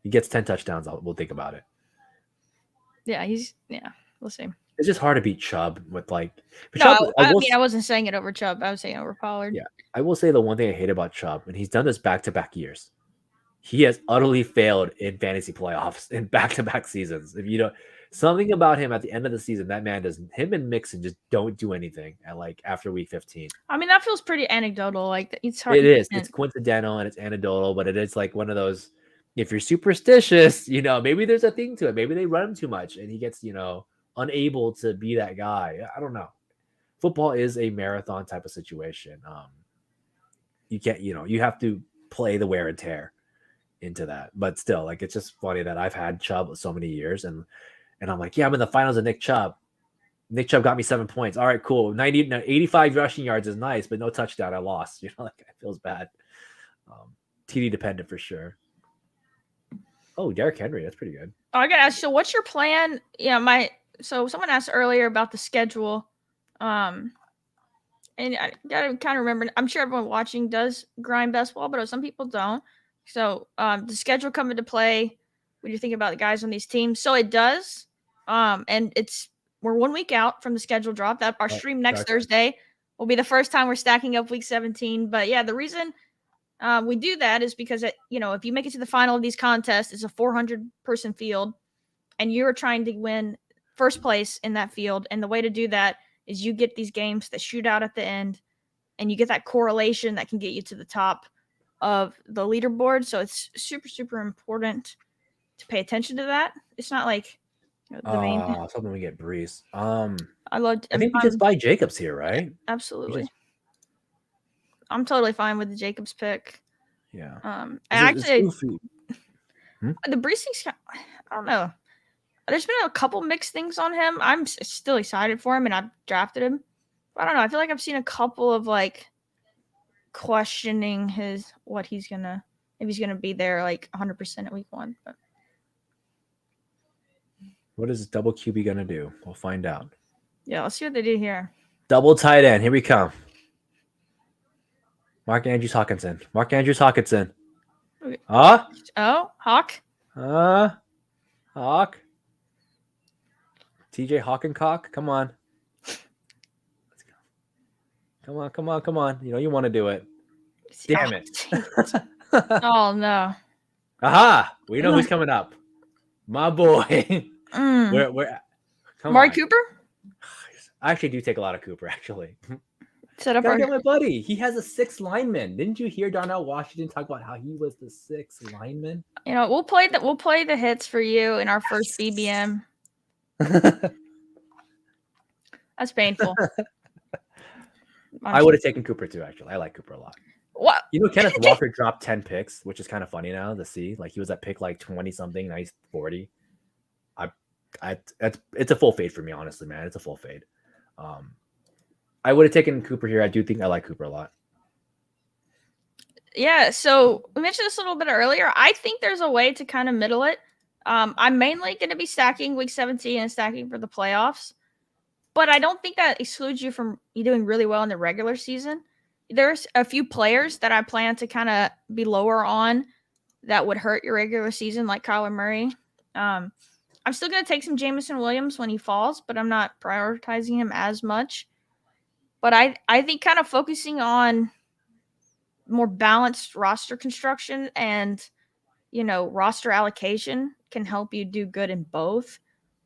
He gets 10 touchdowns. We'll think about it. Yeah, we'll see. It's just hard to beat Chubb with, like... No, I wasn't saying it over Chubb. I was saying over Pollard. Yeah, I will say the one thing I hate about Chubb, and he's done this back-to-back years. He has utterly failed in fantasy playoffs in back-to-back seasons. If you don't... Something about him at the end of the season, that man doesn't... Him and Mixon just don't do anything after week 15. I mean, that feels pretty anecdotal. Like, it's hard. It is. It's coincidental and it's anecdotal, but it is like one of those... If you're superstitious, maybe there's a thing to it. Maybe they run him too much and he gets, unable to be that guy. I don't know. Football is a marathon type of situation. You can't, you have to play the wear and tear into that. But still, like, it's just funny that I've had Chubb so many years and I'm like, yeah, I'm in the finals of Nick Chubb. Nick Chubb got me 7 points. All right, cool. 85 rushing yards is nice, but no touchdown. I lost. It feels bad. TD dependent for sure. Oh, Derrick Henry. That's pretty good. Oh, I got to ask, so what's your plan? So someone asked earlier about the schedule. And I got to kind of remember, I'm sure everyone watching does grind best ball, but some people don't. So the schedule come into play when you're thinking about the guys on these teams. So it does. And we're 1 week out from the schedule drop. That our stream next Thursday will be the first time we're stacking up week 17. But yeah, the reason we do that is because, if you make it to the final of these contests, it's a 400-person field, and you're trying to win first place in that field. And the way to do that is you get these games that shoot out at the end, and you get that correlation that can get you to the top of the leaderboard. So it's super, super important to pay attention to that. It's not like the main. Something we get Breeze. I think we just buy Jacobs here, right? Absolutely. I'm totally fine with the Jacobs pick. Yeah. Actually, the Breeze thing's, I don't know. There's been a couple mixed things on him. I'm still excited for him, and I've drafted him. But I don't know. I feel like I've seen a couple of, like, questioning if he's gonna be there, like, 100% at week 1. But what is double QB gonna do? We'll find out. Yeah, let's see what they do here. Double tight end. Here we come. Mark Andrews Hawkinson. Okay. Oh, Hawk. Hawk. TJ Hawkencock. Come on. Let's go. Come on. You want to do it. Damn it. Oh, no. Aha. We know who's coming up. My boy. Where? Amari Cooper? I actually do take a lot of Cooper, actually. Set up Gotta get my buddy. He has a 6th lineman. Didn't you hear Darnell Washington talk about how he was the 6th lineman? We'll play the hits for you in our first BBM. That's painful. I would have taken Cooper too, actually. I like Cooper a lot. What? Kenneth Walker dropped 10 picks, which is kind of funny now to see. Like, he was at pick like 20 something, now he's 40. It's a full fade for me, honestly, man. It's a full fade. I would have taken Cooper here. I do think I like Cooper a lot. Yeah, so we mentioned this a little bit earlier. I think there's a way to kind of middle it. I'm mainly going to be stacking week 17 and stacking for the playoffs, but I don't think that excludes you from you doing really well in the regular season. There's a few players that I plan to kind of be lower on that would hurt your regular season, like Kyler Murray. I'm still going to take some Jameson Williams when he falls, but I'm not prioritizing him as much. But I think kind of focusing on more balanced roster construction and, you know, roster allocation can help you do good in both.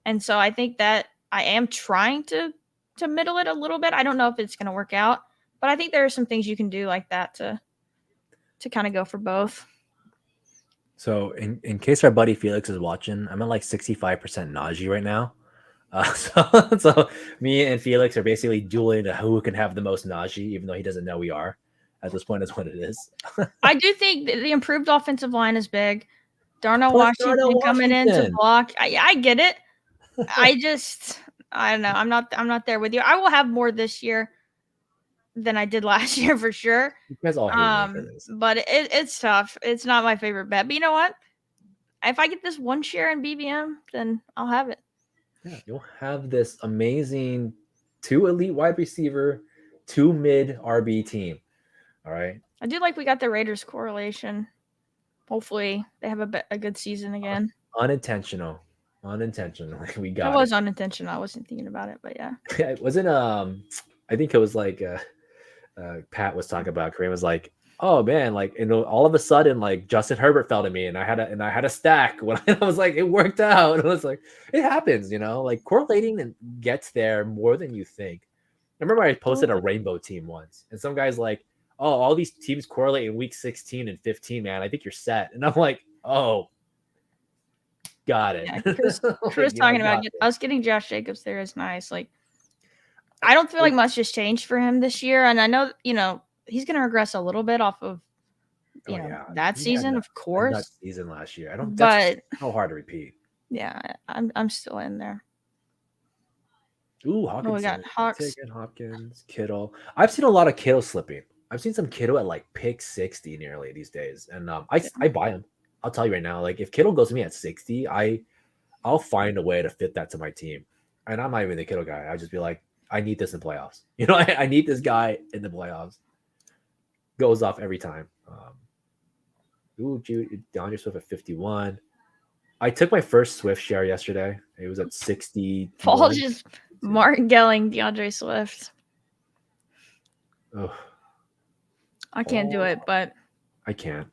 And so I think that I am trying to middle it a little bit. I don't know if it's going to work out, but I think there are some things you can do like that to kind of go for both. So in case our buddy Felix is watching, I'm at like 65% Najee right now. So me and Felix are basically dueling to who can have the most Najee, even though he doesn't know we are. At this point, is what it is. I do think the improved offensive line is big. Darnell Plus Washington Darnell coming in to Washington. block. I get it. I don't know. I'm not there with you. I will have more this year than I did last year for sure. You guys all hate me for this. But it's tough. It's not my favorite bet. But you know what? If I get this one share in BBM, then I'll have it. Yeah, you'll have this amazing 2 elite wide receiver, 2 mid RB team. All right. I do like we got the Raiders correlation. Hopefully they have a good season again. Unintentional. We got it. Was unintentional. I wasn't thinking about it, but yeah. It wasn't I think it was like Pat was talking about. Kareem was like, oh man, like, you know, all of a sudden, like Justin Herbert fell to me, and I had a stack when I was like, it worked out. And I was like, it happens, you know, like correlating and gets there more than you think. I remember I posted a rainbow team once, and some guy's like, oh, all these teams correlate in week 16 and 15, man. I think you're set. And I'm like, oh, got it. Yeah, Chris talking about us getting Josh Jacobs there is nice. Like, I don't feel like much has changed for him this year, and I know, you know, he's going to regress a little bit off of that season, of course. That season last year. That's so hard to repeat. Yeah, I'm still in there. Ooh, Hawkins. We got Hopkins, Kittle. I've seen a lot of Kittle slipping. I've seen some Kittle at like pick 60 nearly these days, and I buy him. I'll tell you right now, like if Kittle goes to me at 60, I'll find a way to fit that to my team. And I'm not even the Kittle guy. I'll just be like, I need this in playoffs. You know, I need this guy in the playoffs. Goes off every time. DeAndre Swift at 51. I took my first Swift share yesterday. It was at 60. Paul just martingelling DeAndre Swift. Oh, I can't do it, but I can't.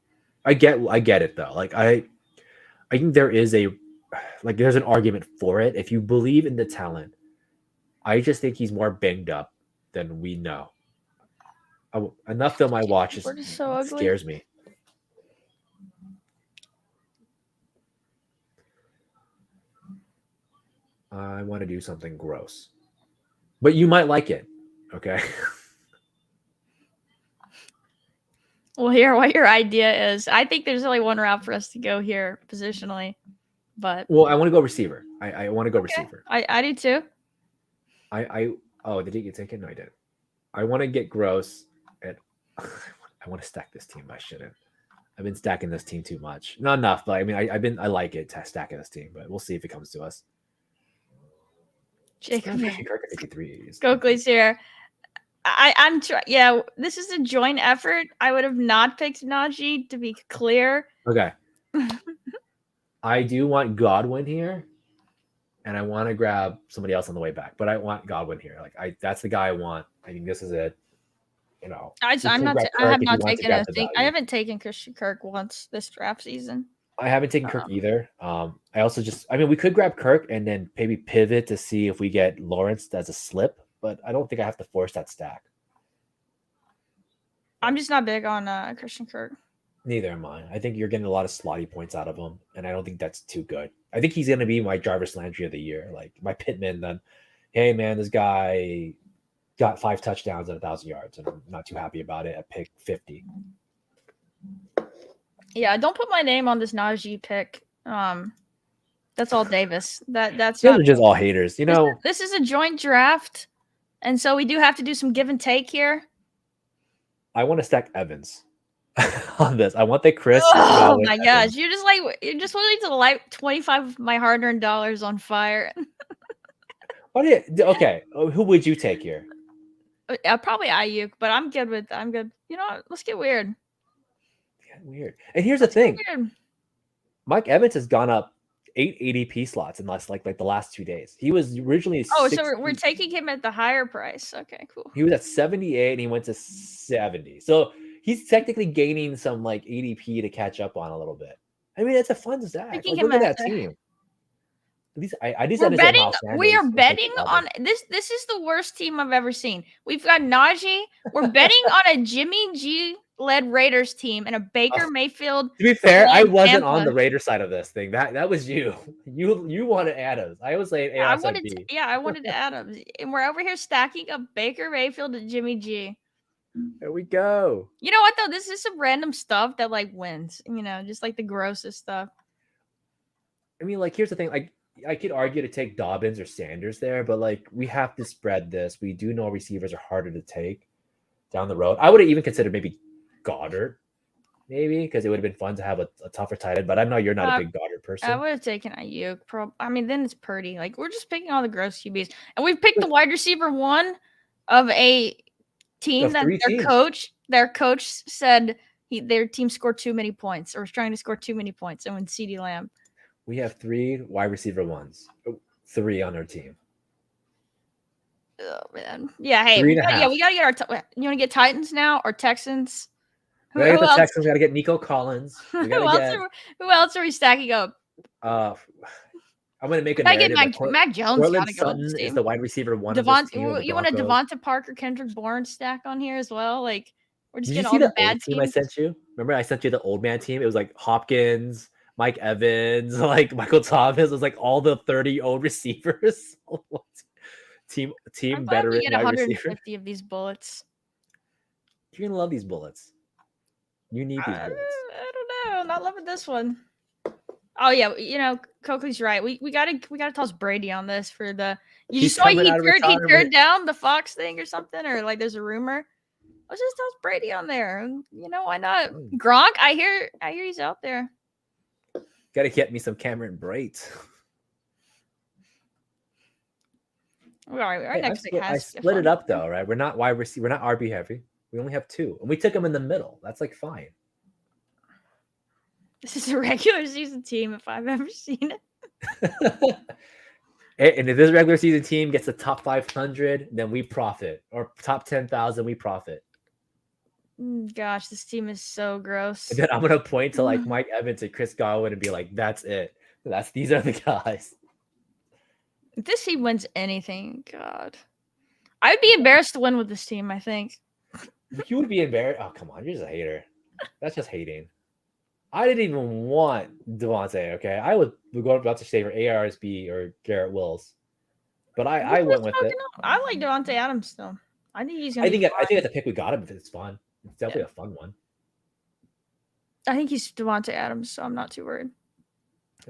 I get it though. Like I think there's an argument for it if you believe in the talent. I just think he's more banged up than we know. Enough film I watch just scares me. I want to do something gross, but you might like it. Okay. We'll hear what your idea is. I think there's only one route for us to go here positionally, but I want to go receiver. I want to go receiver. I do too. Did you take it? No, I didn't. I want to get gross and I want to stack this team. I shouldn't. I've been stacking this team too much. Not enough, but I mean, I like it stacking this team, but we'll see if it comes to us. Jacob, Coakley's here. I'm trying. Yeah, this is a joint effort. I would have not picked Najee, to be clear. Okay. I do want Godwin here, and I want to grab somebody else on the way back, but I want Godwin here. Like that's the guy I want. I think this is it. You know, I haven't taken Christian Kirk once this draft season. I haven't taken Kirk either. We could grab Kirk and then maybe pivot to see if we get Lawrence as a slip, but I don't think I have to force that stack. I'm just not big on Christian Kirk. Neither am I. I think you're getting a lot of slotty points out of him, and I don't think that's too good. I think he's going to be my Jarvis Landry of the year, like my Pittman. Then, hey man, this guy got 5 touchdowns and 1,000 yards, and I'm not too happy about it at pick 50. Yeah, don't put my name on this Najee pick. That's all Davis. That's not just all haters. You know, this is a joint draft, and so we do have to do some give and take here. I want to stack Evans on this. I want the Chris. Oh my gosh, you're just willing to light 25 of my hard-earned dollars on fire. Okay, who would you take here? Probably Ayuk, but I'm good. You know what? Let's get weird. Weird. And here's the thing. Mike Evans has gone up 8 ADP slots in like the last 2 days. He was originally so we're taking him at the higher price. Okay, cool. He was at 78 and he went to 70. So he's technically gaining some like ADP to catch up on a little bit. I mean, it's a fun stack. Like, look at that team. At least I just understand betting. We are betting on this. This is the worst team I've ever seen. We've got Najee. We're betting on a Jimmy G led Raiders team and a Baker Mayfield. To be fair, I wasn't on the Raiders side of this thing. That was you. You wanted Adams. I was saying I wanted Adams, and we're over here stacking up Baker Mayfield and Jimmy G. There we go. You know what though? This is some random stuff that like wins. You know, just like the grossest stuff. I mean, like here's the thing. Like I could argue to take Dobbins or Sanders there, but like we have to spread this. We do know receivers are harder to take down the road. I would have even considered maybe Goddard, maybe because it would have been fun to have a tougher tight end. But I know you're not a big Goddard person. I would have taken Ayuk. I mean, then it's Purdy. Like we're just picking all the gross QBs, and we've picked the wide receiver one of a team that their coach said their team scored too many points or was trying to score too many points, and when CeeDee Lamb. We have 3 wide receiver ones, 3 on our team. Oh man, yeah. Hey, we gotta get our. You want to get Titans now or Texans? We gotta get the Texans. We gotta get Nico Collins. Who else are we stacking up? I'm gonna make a narrative. Mac Jones. Portland Sutton is the wide receiver one. You want a Devonta Parker, Kendrick Bourne stack on here as well? Like we're just getting all the bad teams. I sent you. Remember, I sent you the old man team. It was like Hopkins, Mike Evans, like Michael Thomas. It was like all the 30 old receivers. team veteran. We get 150 of these bullets. You're gonna love these bullets. You need these bullets. I don't know. I'm not loving this one. Oh yeah, you know, Coakley's right. We gotta toss Brady on this for the. You saw he turned down the Fox thing or something, or like there's a rumor. Let's just toss Brady on there. You know why not? Gronk, I hear he's out there. Gotta get me some Cameron Brate. All right, our next pick I split it up though, right? We're not wide receiver. We're not RB heavy. We only have 2, and we took them in the middle. That's like fine. This is a regular season team if I've ever seen it. And if this regular season team gets the top 500, then we profit, or top 10,000, we profit. Gosh, this team is so gross. And then I'm gonna point to like Mike Evans and Chris Godwin and be like, "That's it. These are the guys." If this team wins anything, God, I'd be embarrassed to win with this team. I think you would be embarrassed. Oh, come on, you're just a hater. That's just hating. I didn't even want Devontae. Okay, I was about to say for ARSB or Garrett Wills, but I went with it. I like Devontae Adams still. I think he's gonna. I think that's a pick we got him if it's fun. It's definitely a fun one. I think he's Devontae Adams, so I'm not too worried.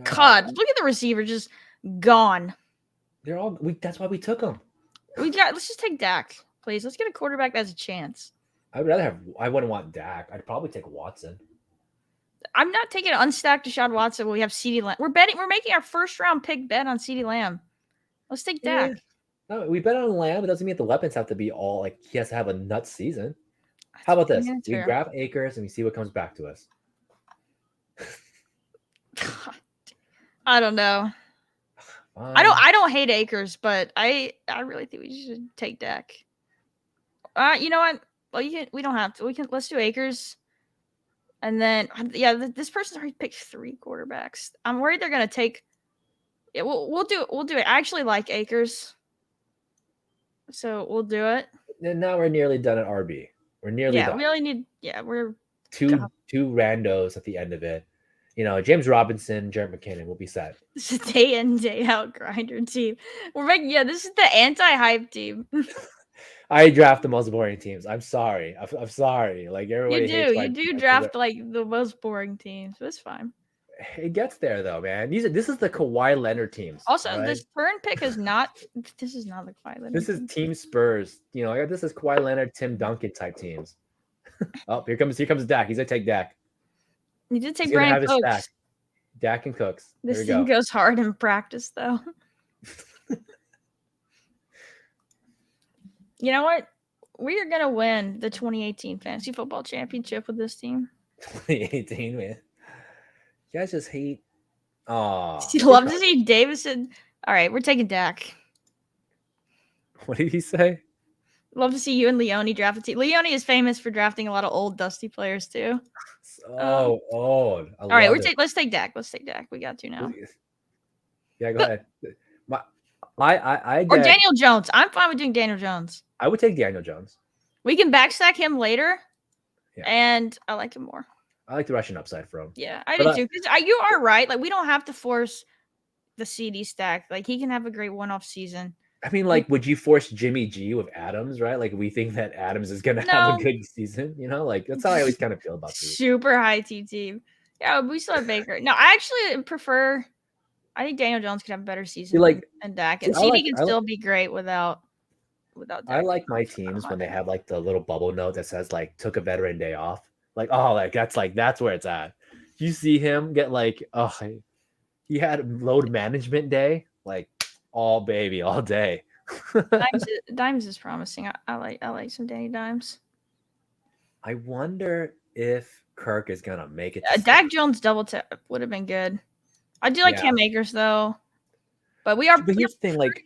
God, look at the receiver just gone. They're all. That's why we took them. Let's just take Dak, please. Let's get a quarterback that has a chance. I would rather have. I wouldn't want Dak. I'd probably take Watson. I'm not taking an unstacked Deshaun Watson when we have CeeDee Lamb. We're making our first round pick bet on CeeDee Lamb. Let's take Dak. No, we bet on Lamb. It doesn't mean the weapons have to be all like he has to have a nuts season. How about this? We grab Akers and we see what comes back to us. I don't know. I don't hate Akers, but I really think we should take Dak. You know what? Well, we don't have to. Let's do Akers. And then this person's already picked 3 quarterbacks. I'm worried they're gonna take. Yeah, we'll do it. I actually like Akers, so we'll do it. And now we're nearly done at RB. We're nearly done. We only need. Yeah, we're two randos at the end of it. You know, James Robinson, Jarrett McKinnon will be set. This is day in, day out grinder team. We're making this is the anti-hype team. I draft the most boring teams. I'm sorry. I'm sorry. Like everybody you do draft like the most boring teams. But it's fine. It gets there though, man. This is the Kawhi Leonard teams. Also, right? This turn pick is not. This is not the Kawhi Leonard. This is Team Spurs. You know, this is Kawhi Leonard, Tim Duncan type teams. Oh, here comes Dak. He's gonna take Dak. He did take Brandon Cooks. Dak and Cooks. This team goes hard in practice, though. You know what? We are gonna win the 2018 Fantasy Football Championship with this team. 2018, man. You guys just hate Oh, you love to see Davison. All right, we're taking Dak. What did he say? Love to see you and Leone draft a team. Leone is famous for drafting a lot of old, dusty players too. So old. All right, let's take Dak. Let's take Dak. We got to now. Yeah, go ahead. I or Daniel Jones. I'm fine with doing Daniel Jones. I would take Daniel Jones. We can backstack him later, and I like him more. I like the rushing upside for him. Yeah, I do too. Because you are right. Like, we don't have to force the CD stack. Like, he can have a great one-off season. I mean, like, would you force Jimmy G with Adams, right? Like, we think that Adams is going to have a good season, you know? Like, that's how I always kind of feel about this. Super high T team. Yeah, we still have Baker. No, I actually prefer... I think Daniel Jones could have a better season than Dak. And CD can still be great without Dak. I like my teams when they have, like, the little bubble note that says, like, took a veteran day off. Like, oh, like, that's where it's at. You see him get, like, oh, he had load management day. Like, all day. Dimes is promising. I like some Danny Dimes. I wonder if Kirk is gonna make it. Dak Jones double tap would have been good. I do like Cam Akers though, but we are. But here's the thing, like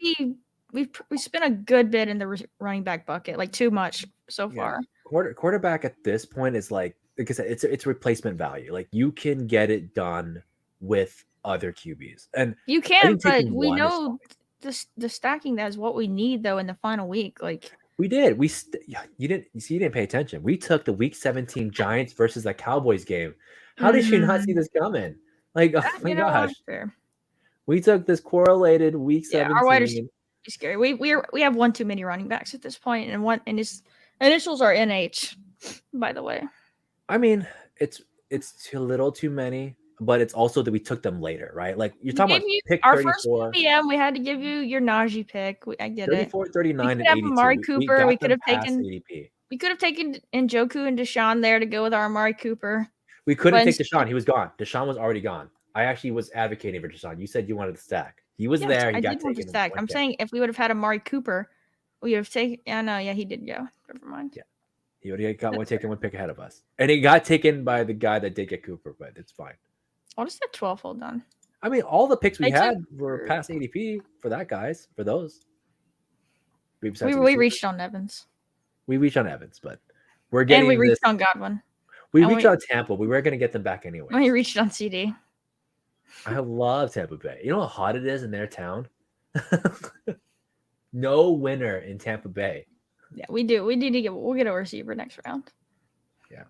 we spent a good bit in the running back bucket, like too much so far. Quarterback at this point is like I said, it's replacement value. Like, you can get it done with other QBs, and you can, but we know the stacking that is what we need though in the final week. Like, we did. You didn't pay attention. We took the week 17 Giants versus the Cowboys game. How did you not see this coming? Like, oh my gosh. We took this correlated week 17. Our wide receivers are scary. We have one too many running backs at this point, and his initials are NH, by the way. I mean, it's a little too many, but it's also that we took them later, right? Like, you're talking about pick 34. Our first PM, we had to give you your Najee pick. I get 34, 39, and 82. Amari Cooper. We could have taken ADP. We could have taken Njoku and Deshaun there to go with our Amari Cooper. We couldn't take Deshaun. He was gone. Deshaun was already gone. I actually was advocating for Deshaun. You said you wanted to stack. He was there. He got taken. Stack. I'm saying if we would have had Amari Cooper, we would have taken. Yeah, no, he did go. Never mind. Yeah, he already got one pick ahead of us, and he got taken by the guy that did get Cooper, but it's fine. What is that 12 hold on? I mean, all the picks we had were past ADP for that, guys. For those, we reached on Evans. We reached on Evans, but we're getting. And we reached on Godwin. We reached on Tampa. We were going to get them back anyway. We reached on CD. I love Tampa Bay. You know how hot it is in their town? No winner in Tampa Bay. Yeah, we do. We'll get a receiver next round. Yeah.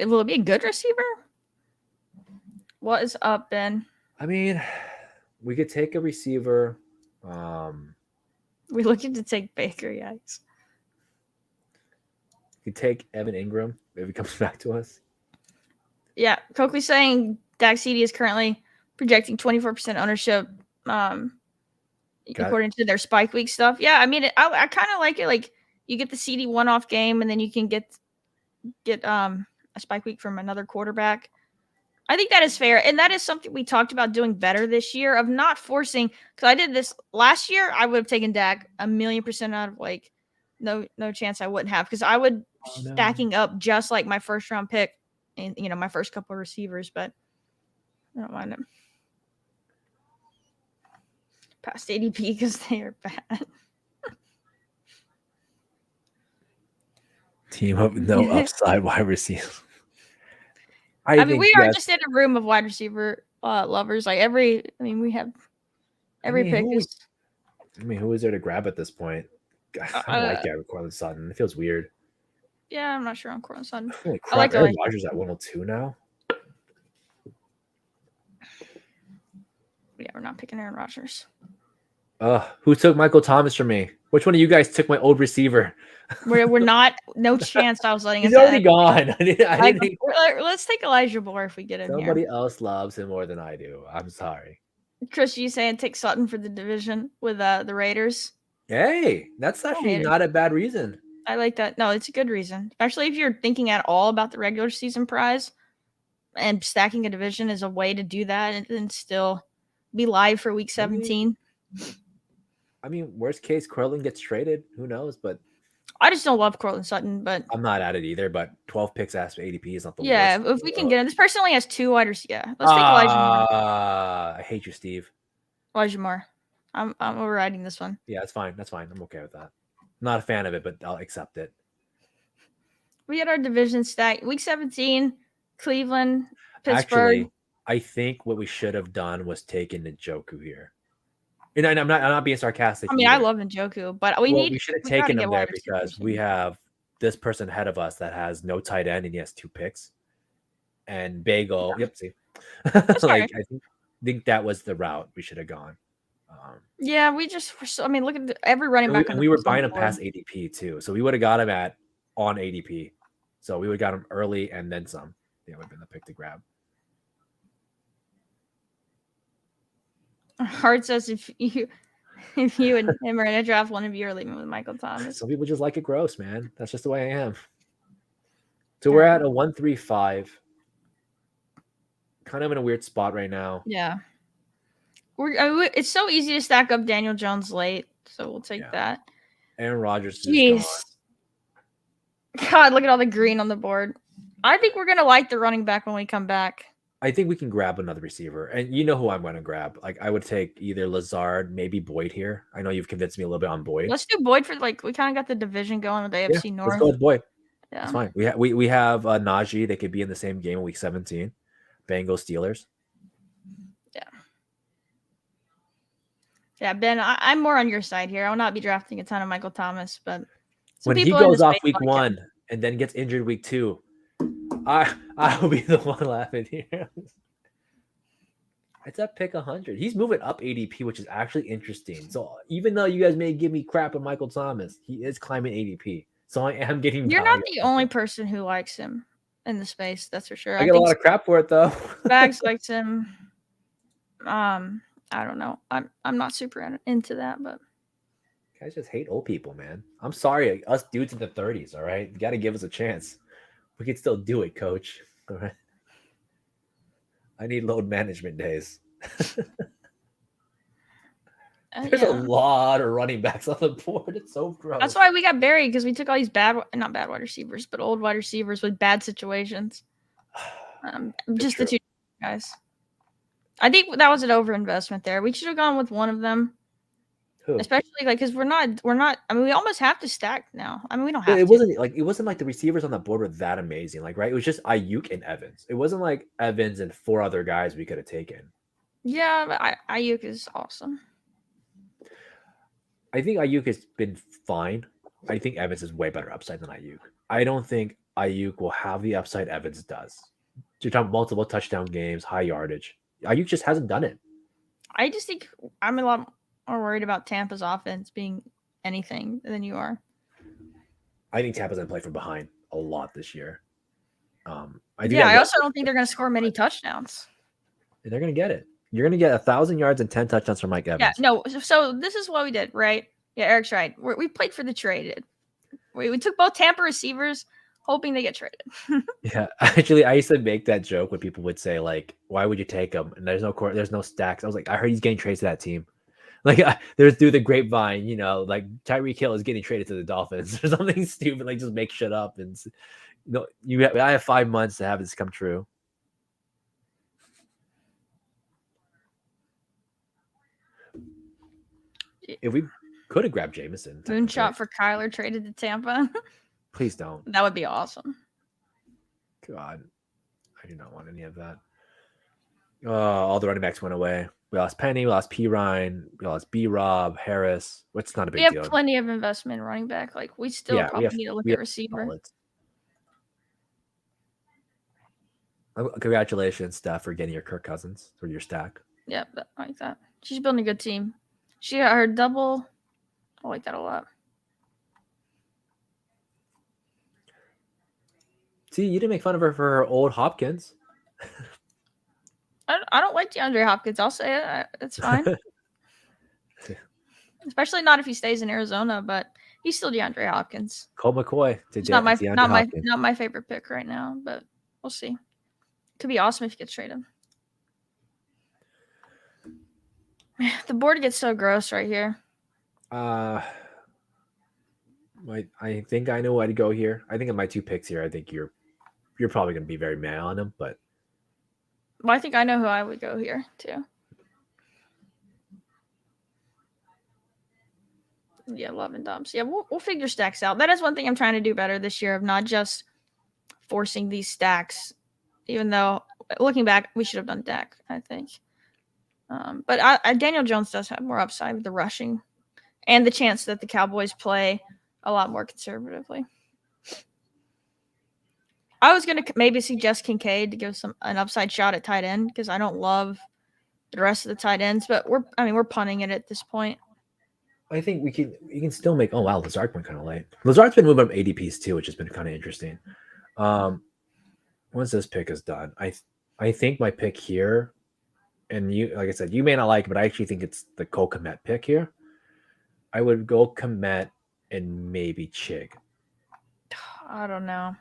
Will it be a good receiver? What is up, Ben? I mean, we could take a receiver. We're looking to take Baker, yikes. You take Evan Ingram if he comes back to us. Yeah, Coakley's saying Dak CD is currently projecting 24% ownership, according to their Spike Week stuff. Yeah, I mean, I kind of like it. Like, you get the CD one-off game, and then you can get a Spike Week from another quarterback. I think that is fair, and that is something we talked about doing better this year, of not forcing. Because I did this last year, I would have taken Dak 1,000,000% out of like no chance I wouldn't have, because I would stacking up just like my first round pick and my first couple of receivers, but I don't mind them past ADP because they are bad. Team of no upside wide receiver. I mean, we are just in a room of wide receiver lovers. Like we have every pick is. Who is there to grab at this point? I don't like Gavin Cortland Sutton. It feels weird. Yeah, I'm not sure on Cortland Sutton. Holy crap, I like Aaron Rodgers at 102 now. Yeah, we're not picking Aaron Rodgers. Who took Michael Thomas from me? Which one of you guys took my old receiver? We're not. No chance. I was letting him. He's already gone. Let's take Elijah Moore if we get him. Somebody else loves him more than I do. I'm sorry. Chris, you saying take Sutton for the division with the Raiders? Hey, that's actually not a bad reason. I like that. No, it's a good reason. Especially if you're thinking at all about the regular season prize, and stacking a division is a way to do that and then still be live for week 17. I mean, worst case, Cortland gets traded. Who knows? But I just don't love Cortland Sutton, but I'm not at it either. But 12 picks as ADP is not the worst. Yeah, if we can get him. This person only has 2 wide receivers. Yeah, let's take Elijah Moore. I hate you, Steve. Elijah Moore. I'm overriding this one. Yeah, that's fine. That's fine. I'm okay with that. I'm not a fan of it, but I'll accept it. We had our division stack. Week 17, Cleveland, Pittsburgh. Actually, I think what we should have done was taken Njoku here. And I'm not being sarcastic. I mean, I love Njoku, but we should have taken him there because we have this person ahead of us that has no tight end and he has 2 picks. And Bagel, yep, see. Like I think that was the route we should have gone. Yeah, we just look at every running back. And we were buying him past ADP too. So we would have got him on ADP. So we would have got him early and then some. Yeah, would have been the pick to grab. Hart says if you and him are in a draft, one of you are leaving with Michael Thomas. Some people just like it gross, man. That's just the way I am. So we're at a 1-3-5. Kind of in a weird spot right now. Yeah. It's so easy to stack up Daniel Jones late, so we'll take that. Aaron Rodgers is gone. God, look at all the green on the board. I think we're going to like the running back when we come back. I think we can grab another receiver. And you know who I'm going to grab. Like, I would take either Lazard, maybe Boyd here. I know you've convinced me a little bit on Boyd. Let's do Boyd for, we kind of got the division going with AFC North. Let's go with Boyd. Yeah. That's fine. We have Najee. They could be in the same game in week 17. Bengals, Steelers. Yeah. Yeah, Ben, I'm more on your side here. I will not be drafting a ton of Michael Thomas, but when he goes off week 1 and then gets injured week 2, I will be the one laughing here. It's at pick 100. He's moving up ADP, which is actually interesting. So even though you guys may give me crap on Michael Thomas, he is climbing ADP. So I am getting. You're not the only person who likes him in the space. That's for sure. I get a lot of crap for it though. Bags likes him. I don't know. I'm not super into that, but guys just hate old people, man. I'm sorry, us dudes in the 30s. All right, you got to give us a chance. We can still do it, coach. All right. I need load management days. There's a lot of running backs on the board. It's so gross. That's why we got buried, because we took all these not bad wide receivers, but old wide receivers with bad situations. Just the 2 guys. I think that was an overinvestment there. We should have gone with one of them. Who? Especially because we're not. I mean, we almost have to stack now. I mean, we don't have. It wasn't like the receivers on the board were that amazing. Right? It was just Ayuk and Evans. It wasn't like Evans and 4 other guys we could have taken. Yeah, but Ayuk is awesome. I think Ayuk has been fine. I think Evans is way better upside than Ayuk. I don't think Ayuk will have the upside Evans does. You're talking multiple touchdown games, high yardage. Ayuk just hasn't done it. I just think I'm a lot more worried about Tampa's offense being anything than you are. I think Tampa's going to play from behind a lot this year. I also don't think they're going to score many touchdowns. They're going to get it. You're going to get 1,000 yards and 10 touchdowns from Mike Evans. Yeah, no. So this is what we did, right? Yeah, Eric's right. We played for the trade. We took both Tampa receivers, hoping they get traded. Yeah, actually, I used to make that joke when people would say, why would you take him? And there's no stacks. I was like, I heard he's getting traded to that team. There's through the grapevine, Tyreek Hill is getting traded to the Dolphins or something stupid, just make shit up. And I have 5 months to have this come true. If we could have grabbed Jameson. Moonshot for Kyler traded to Tampa. Please don't. That would be awesome. God, I do not want any of that. All the running backs went away. We lost Penny, we lost P. Ryan, we lost B. Rob, Harris. What's not a big deal. We have plenty of investment in running back. We still probably need to look at receiver. Congratulations, Steph, for getting your Kirk Cousins or your stack. Yeah, I like that. She's building a good team. She got her double. I like that a lot. See, you didn't make fun of her for her old Hopkins. I don't like DeAndre Hopkins. I'll say it. It's fine. Especially not if he stays in Arizona, but he's still DeAndre Hopkins. Colt McCoy. Not my favorite pick right now, but we'll see. Could be awesome if he gets traded. The board gets so gross right here. I think I know why to go here. I think in my 2 picks here, I think you're probably going to be very mad on him, but well, I think I know who I would go here too. Yeah, love and dumps. Yeah, we'll figure stacks out. That is one thing I'm trying to do better this year of not just forcing these stacks. Even though looking back, we should have done deck, I think. But Daniel Jones does have more upside with the rushing and the chance that the Cowboys play a lot more conservatively. I was going to maybe suggest Kincaid to give an upside shot at tight end because I don't love the rest of the tight ends, but we're punting it at this point. I think we can still make. Oh wow, Lazard went kind of late. Lazard's been moving up ADPs too, which has been kind of interesting. Once this pick is done, I think my pick here, and you, like I said, you may not like it, but I actually think it's the Cole Kmet pick here. I would go Kmet and maybe Chig. I don't know.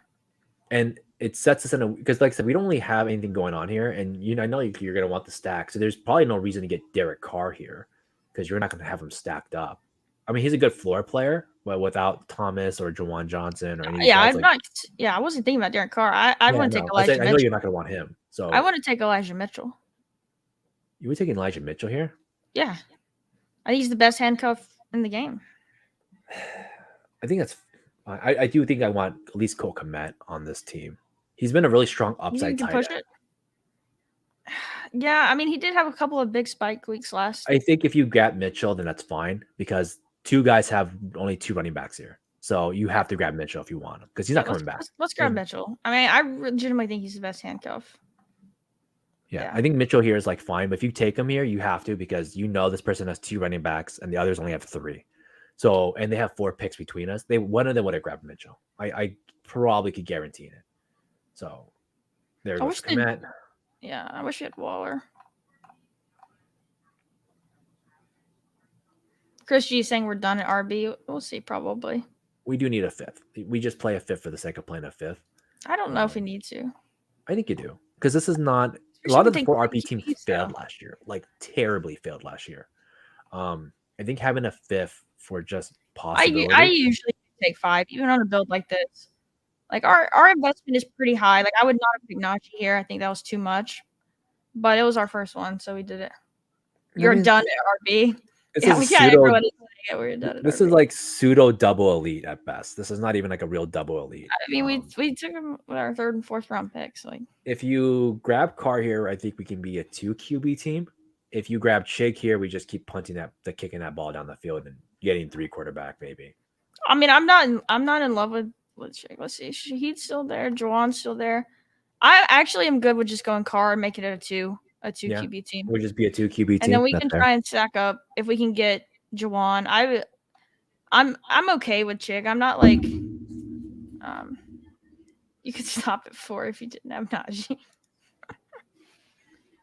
And it sets us in a, because like I said, we don't really have anything going on here, and I know you're going to want the stack, so there's probably no reason to get Derek Carr here because you're not going to have him stacked up. I mean, he's a good floor player, but without Thomas or Jawan Johnson or any guys, I wasn't thinking about Derek Carr. I want to take Elijah Mitchell. I know you're not going to want him, so I want to take Elijah Mitchell. You would take Elijah Mitchell here? Yeah, I think he's the best handcuff in the game. I think that's. I do think I want at least Cole Kmet on this team. He's been a really strong upside tight end. Yeah, I mean, he did have a couple of big spike weeks last. I think if you grab Mitchell, then that's fine because 2 guys have only 2 running backs here. So you have to grab Mitchell if you want him because he's not coming back. Let's grab Mitchell. I mean, I legitimately think he's the best handcuff. Yeah, I think Mitchell here is like fine, but if you take him here, you have to because this person has 2 running backs and the others only have 3. So, and they have 4 picks between us. One of them would have grabbed Mitchell. I probably could guarantee it. So there goes Kmet. Yeah, I wish we had Waller. Chris G saying we're done at RB. We'll see, probably. We do need a 5th. We just play a 5th for the sake of playing a 5th. I don't know if we need to. I think you do. Because this is not... A lot of the 4 RB teams failed last year. Like, terribly failed last year. I think having a 5th for just possibility... I usually take 5, even on a build like this. Like, our investment is pretty high. Like, I would not have picked Najee here. I think that was too much. But it was our first one, so we did it. You're done at RB. This is like pseudo double elite at best. This is not even like a real double elite. I mean, we took him with our 3rd and 4th round picks. Like, if you grab Carr here, I think we can be a 2 QB team. If you grab Chig here, we just keep kicking that ball down the field and getting 3 quarterback maybe. I mean, I'm not in love with Chig. Let's see, Shahid's still there, Jawan's still there. I actually am good with just going Carr and making it a 2 QB team. We'll just be a 2 QB team, and then we can try and stack up if we can get Jawan. I'm okay with Chig. I'm not like you could stop at 4 if you didn't have Najee.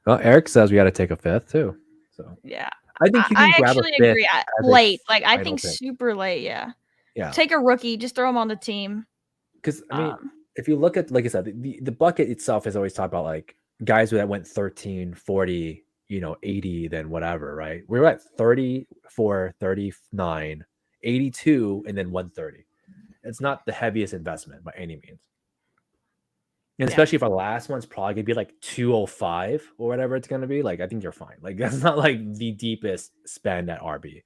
Well, Eric says we got to take a 5th too. So yeah, I think you can grab a 5th agree. Late, like I think super late. Yeah. Take a rookie, just throw him on the team. Because I mean, if you look at, like I said, the bucket itself is always talked about like guys that went 13, 40, 80, then whatever, right? We're at 34, 39, 82, and then 130. It's not the heaviest investment by any means. And especially if our last one's probably gonna be like 205 or whatever it's gonna be. Like, I think you're fine. Like, that's not like the deepest spend at RB.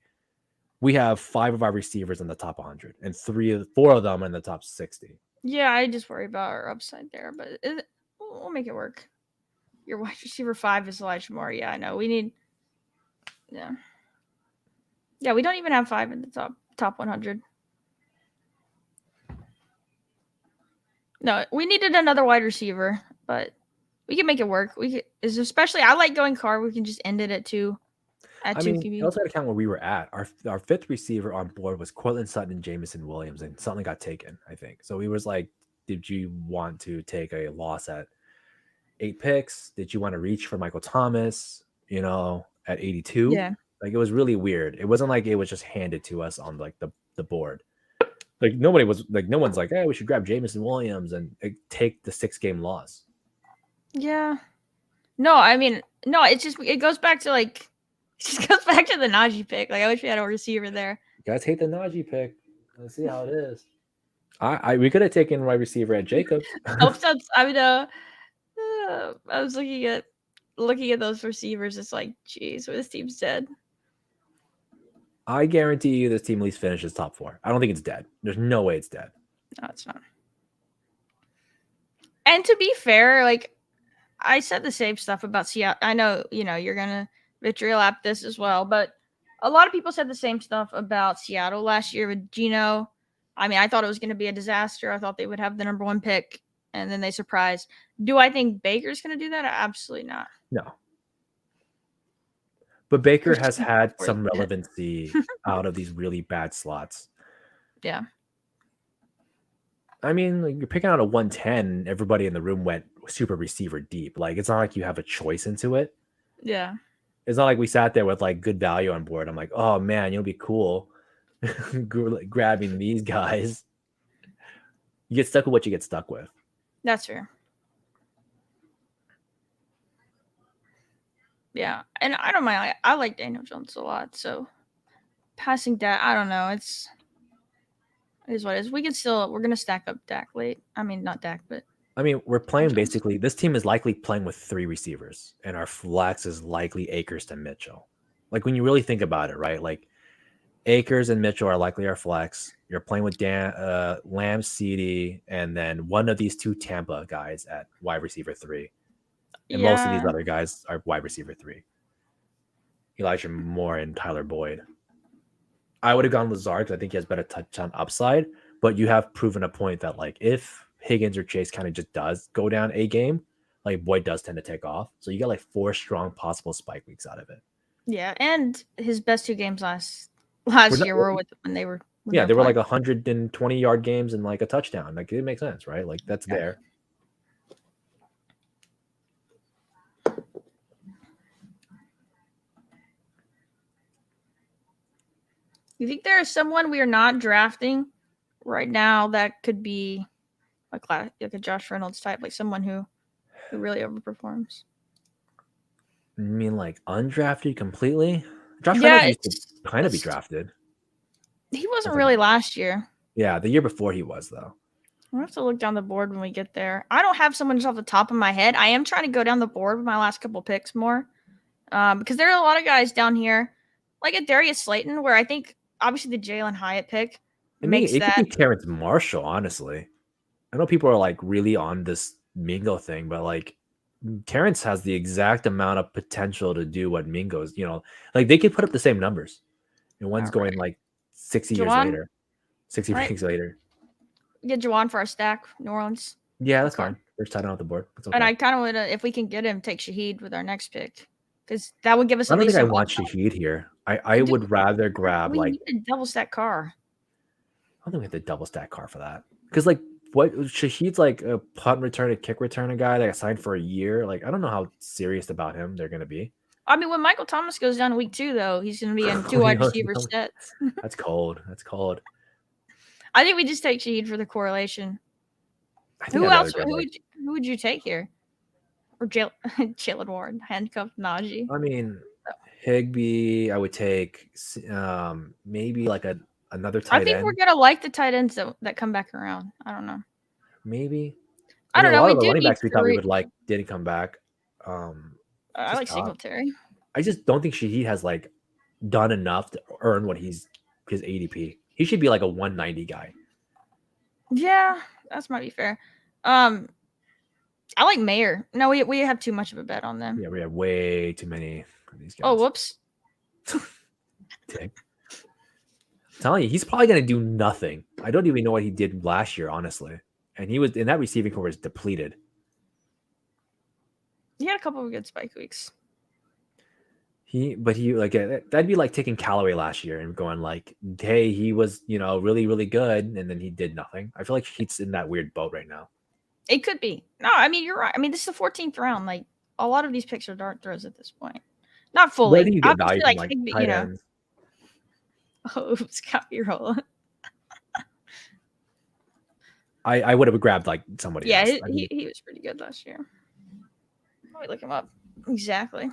We have 5 of our receivers in the top 100 and 4 of them in the top 60. Yeah, I just worry about our upside there, but we'll make it work. Your wide receiver 5 is Elijah Moore. Yeah, I know. We need. Yeah, we don't even have 5 in the top 100. No, we needed another wide receiver, but we can make it work. Especially I like going Carr. We can just end it at 2. You also got to count where we were at. Our 5th receiver on board was Cortland Sutton and Jameson Williams, and Sutton got taken, I think. So we was like, did you want to take a loss at 8 picks? Did you want to reach for Michael Thomas, at 82? Yeah. Like, it was really weird. It wasn't like it was just handed to us on like the board. Like, no one's like, hey, we should grab Jameson Williams and take the 6-game loss. Yeah. No, I mean, no, it goes back to like, it just goes back to the Najee pick. Like, I wish we had a receiver there. You guys hate the Najee pick. Let's see how it is. We could have taken wide receiver at Jacobs. I mean, I was looking at those receivers. It's like, geez, this team's dead. I guarantee you this team at least finishes top 4. I don't think it's dead. There's no way it's dead. No, it's not. And to be fair, like I said the same stuff about Seattle. I know, you're gonna vitriol lap this as well, but a lot of people said the same stuff about Seattle last year with Geno. I mean, I thought it was going to be a disaster. I thought they would have the number 1 pick, and then they surprised. Do I think Baker's going to do that? Absolutely not. No. But Baker has had some relevancy out of these really bad slots. Yeah. I mean, like, you're picking out a 110. Everybody in the room went super receiver deep. Like, it's not like you have a choice into it. Yeah. It's not like we sat there with like good value on board. I'm like, oh man, you'll be cool grabbing these guys. You get stuck with what you get stuck with. That's fair. Yeah, and I don't mind. I like Daniel Jones a lot. So passing Dak, I don't know. It is what it is. We're gonna stack up Dak late. I mean, not Dak, but I mean, we're playing basically. This team is likely playing with 3 receivers, and our flex is likely Akers to Mitchell. Like when you really think about it, right? Like Akers and Mitchell are likely our flex. You're playing with Lamb, CD, and then one of these 2 Tampa guys at wide receiver 3. And most of these other guys are wide receiver 3. Elijah Moore and Tyler Boyd. I would have gone Lazard because I think he has better touchdown upside. But you have proven a point that like if Higgins or Chase kind of just does go down a game, like Boyd does tend to take off. So you got like 4 strong possible spike weeks out of it. Yeah, and his best 2 games last year were when they were. Yeah, they were like 120-yard games and like a touchdown. Like it makes sense, right? Like that's there. You think there is someone we are not drafting right now that could be like a Josh Reynolds type, like someone who really overperforms? I mean, like undrafted completely? Josh Reynolds used to kind of be drafted. He wasn't really last year. Yeah, the year before he was, though. We'll have to look down the board when we get there. I don't have someone just off the top of my head. I am trying to go down the board with my last couple picks more because there are a lot of guys down here, like a Darius Slayton, where I think obviously the Jalen Hyatt pick makes that. It could be Terrence Marshall, honestly. I know people are like really on this Mingo thing, but like Terrence has the exact amount of potential to do what Mingo's, like they could put up the same numbers. And one's going like 60 years later, 60 weeks later. Get Juwan for our stack, New Orleans. Yeah, that's fine. We're just tied on the board. Okay. And I kind of want to, if we can get him, take Shaheed with our next pick. Because that would give us I don't think I want Shaheed here. I would rather grab we need a double stack car. I don't think we have to double stack car for that. Because like what Shaheed's like a punt return, a kick return, a guy that got signed for a year. Like I don't know how serious about him they're gonna be. I mean, when Michael Thomas goes down week 2, though, he's gonna be in 2 wide receiver sets. That's cold. That's cold. I think we just take Shaheed for the correlation. Who else? Who would you take here? Or Jalen Warren, handcuffed Najee. I mean, Higbee. I would take maybe like another tight end. I think we're gonna like the tight ends that come back around. I don't know. Maybe. I don't know. A lot of the running backs we thought we would like didn't come back. I like Singletary. I just don't think Shaheed has like done enough to earn what his ADP. He should be like a 190 guy. Yeah, that might be fair. I like Mayer. No, we have too much of a bet on them. Yeah, we have way too many of these guys. Oh, whoops. I'm telling you, he's probably going to do nothing. I don't even know what he did last year, honestly. And he was in that receiving core was depleted. He had a couple of good spike weeks. But he like that'd be like taking Callaway last year and going like, hey, he was really really good, and then he did nothing. I feel like he's in that weird boat right now. It could be. No, I mean you're right. I mean this is the 14th round. Like a lot of these picks are dart throws at this point. Not fully. Where do you get value from like tight ends? Oh, Scott roll. I would have grabbed like somebody. Yeah, else. he was pretty good last year. Let me look him up. Exactly.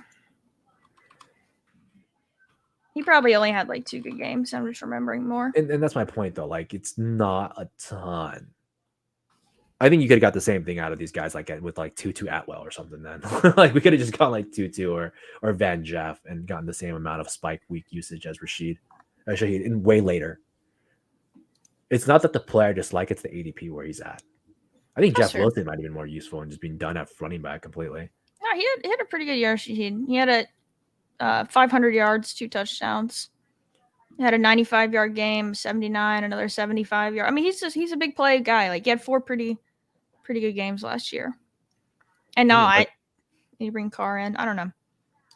He probably only had like 2 good games. I'm just remembering more. And that's my point, though. Like, it's not a ton. I think you could have got the same thing out of these guys, like with like Tutu Atwell or something. Then, like, we could have just gone like Tutu or Van Jeff and gotten the same amount of spike week usage as Shaheed, and way later. It's not that the player just like it's the ADP where he's at. I think Jeff Wilson might have been more useful and just being done at running back completely. Yeah, he had a pretty good year, Shaheed. He had a 500 yards, 2 touchdowns. He had a 95-yard game, 79, another 75-yard. I mean, he's a big play guy. Like, he had 4 pretty good games last year. And now you bring Carr in. I don't know.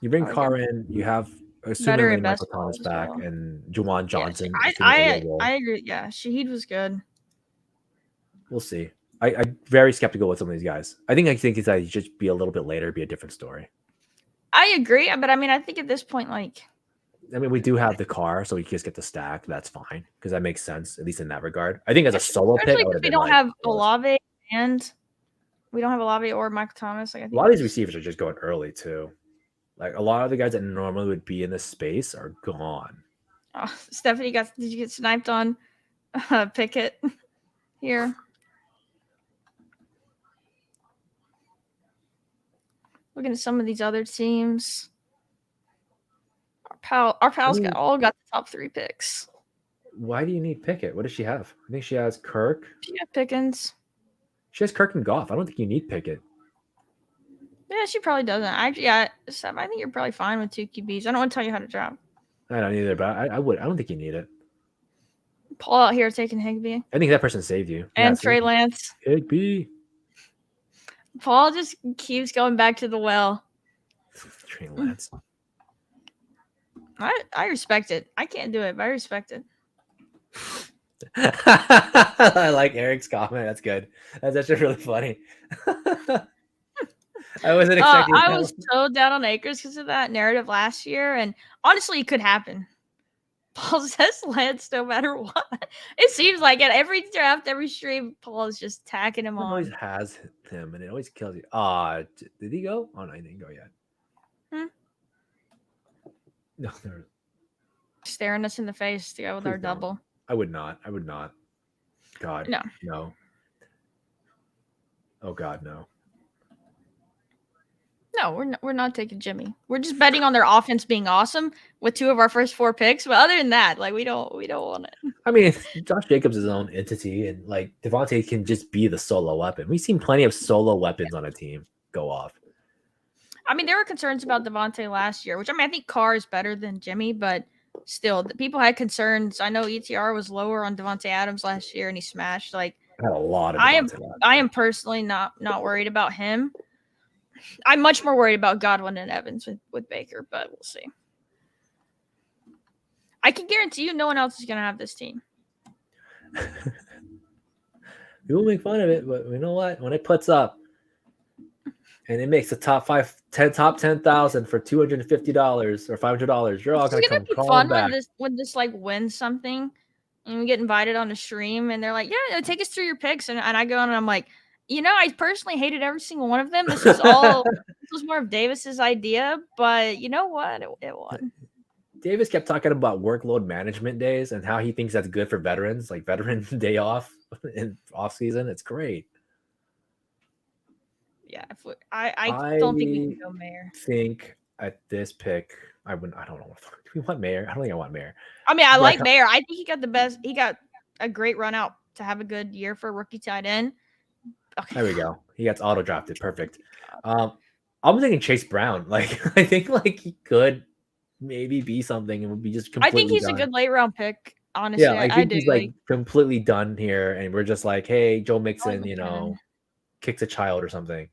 You bring Carr in. You have assuming Michael Thomas back and Juwan Johnson. Yeah, I agree. Yeah, Shaheed was good. We'll see. I'm very skeptical with some of these guys. I think it's that he should be a little bit later, be a different story. I agree, but I mean, I think at this point, like, I mean, we do have the car, so we just get the stack. That's fine because that makes sense, at least in that regard. I think as a solo pick, we don't have Olave and we don't have Olave or Michael Thomas. Like, I think a lot of these receivers are just going early too. Like, a lot of the guys that normally would be in this space are gone. Oh, Stephanie, did you get sniped on Pickett here? Looking at some of these other teams. Our pals all got the top 3 picks. Why do you need Pickett? What does she have? I think she has Kirk. She has Pickens. She has Kirk and Goff. I don't think you need Pickett. Yeah, she probably doesn't. I think you're probably fine with 2 QBs. I don't want to tell you how to draft. I don't either, but I don't think you need it. Paul out here taking Higbee. I think that person saved you. And Trey Lance. Higbee. Paul just keeps going back to the well. Trey Lance. I respect it. I can't do it, but I respect it. I like Eric's comment. That's good. That's actually really funny. I wasn't expecting I was so down on Akers because of that narrative last year, and honestly, it could happen. Paul says Lance no matter what. It seems like at every draft, every stream, Paul is just tacking him on. Always has him, and it always kills you. Did he go? Oh no, he didn't go yet. No, they're staring us in the face to go with our double. I would not. God, no. Oh God, no. No, we're not taking Jimmy. We're just betting on their offense being awesome with 2 of our first 4 picks. But other than that, like, we don't want it. I mean, Josh Jacobs is his own entity, and like Devontae can just be the solo weapon. We've seen plenty of solo weapons on a team go off. I mean, there were concerns about Devontae last year, which, I mean, I think Carr is better than Jimmy, but still, the people had concerns. I know ETR was lower on Devontae Adams last year, and he smashed. Like, I had a lot of. I am personally not worried about him. I'm much more worried about Godwin and Evans with Baker, but we'll see. I can guarantee you, no one else is going to have this team. People make fun of it, but you know what? When it puts up. And it makes the top 10,000 for $250 or $500. You're all gonna come crawling back. When this like wins something, and we get invited on the stream, and they're like, "Yeah, take us through your picks," and I go on and I'm like, I personally hated every single one of them. This was more of Davis's idea, but you know what? It won. Davis kept talking about workload management days and how he thinks that's good for veterans, like veteran day off in off season. It's great. Yeah, I don't think we can go Mayer. Think at this pick, I wouldn't. I don't know. Do we want Mayer? I don't think I want Mayer. I mean, I like Mayer. I think he got the best. He got a great run out to have a good year for a rookie tight end. Okay. There we go. He gets auto drafted. Perfect. I'm thinking Chase Brown. Like, I think like he could maybe be something and would be just completely. I think he's done. a good late round pick. Honestly, yeah, I think he's like completely done here, and we're just like, hey, Joe Mixon, kicks a child or something.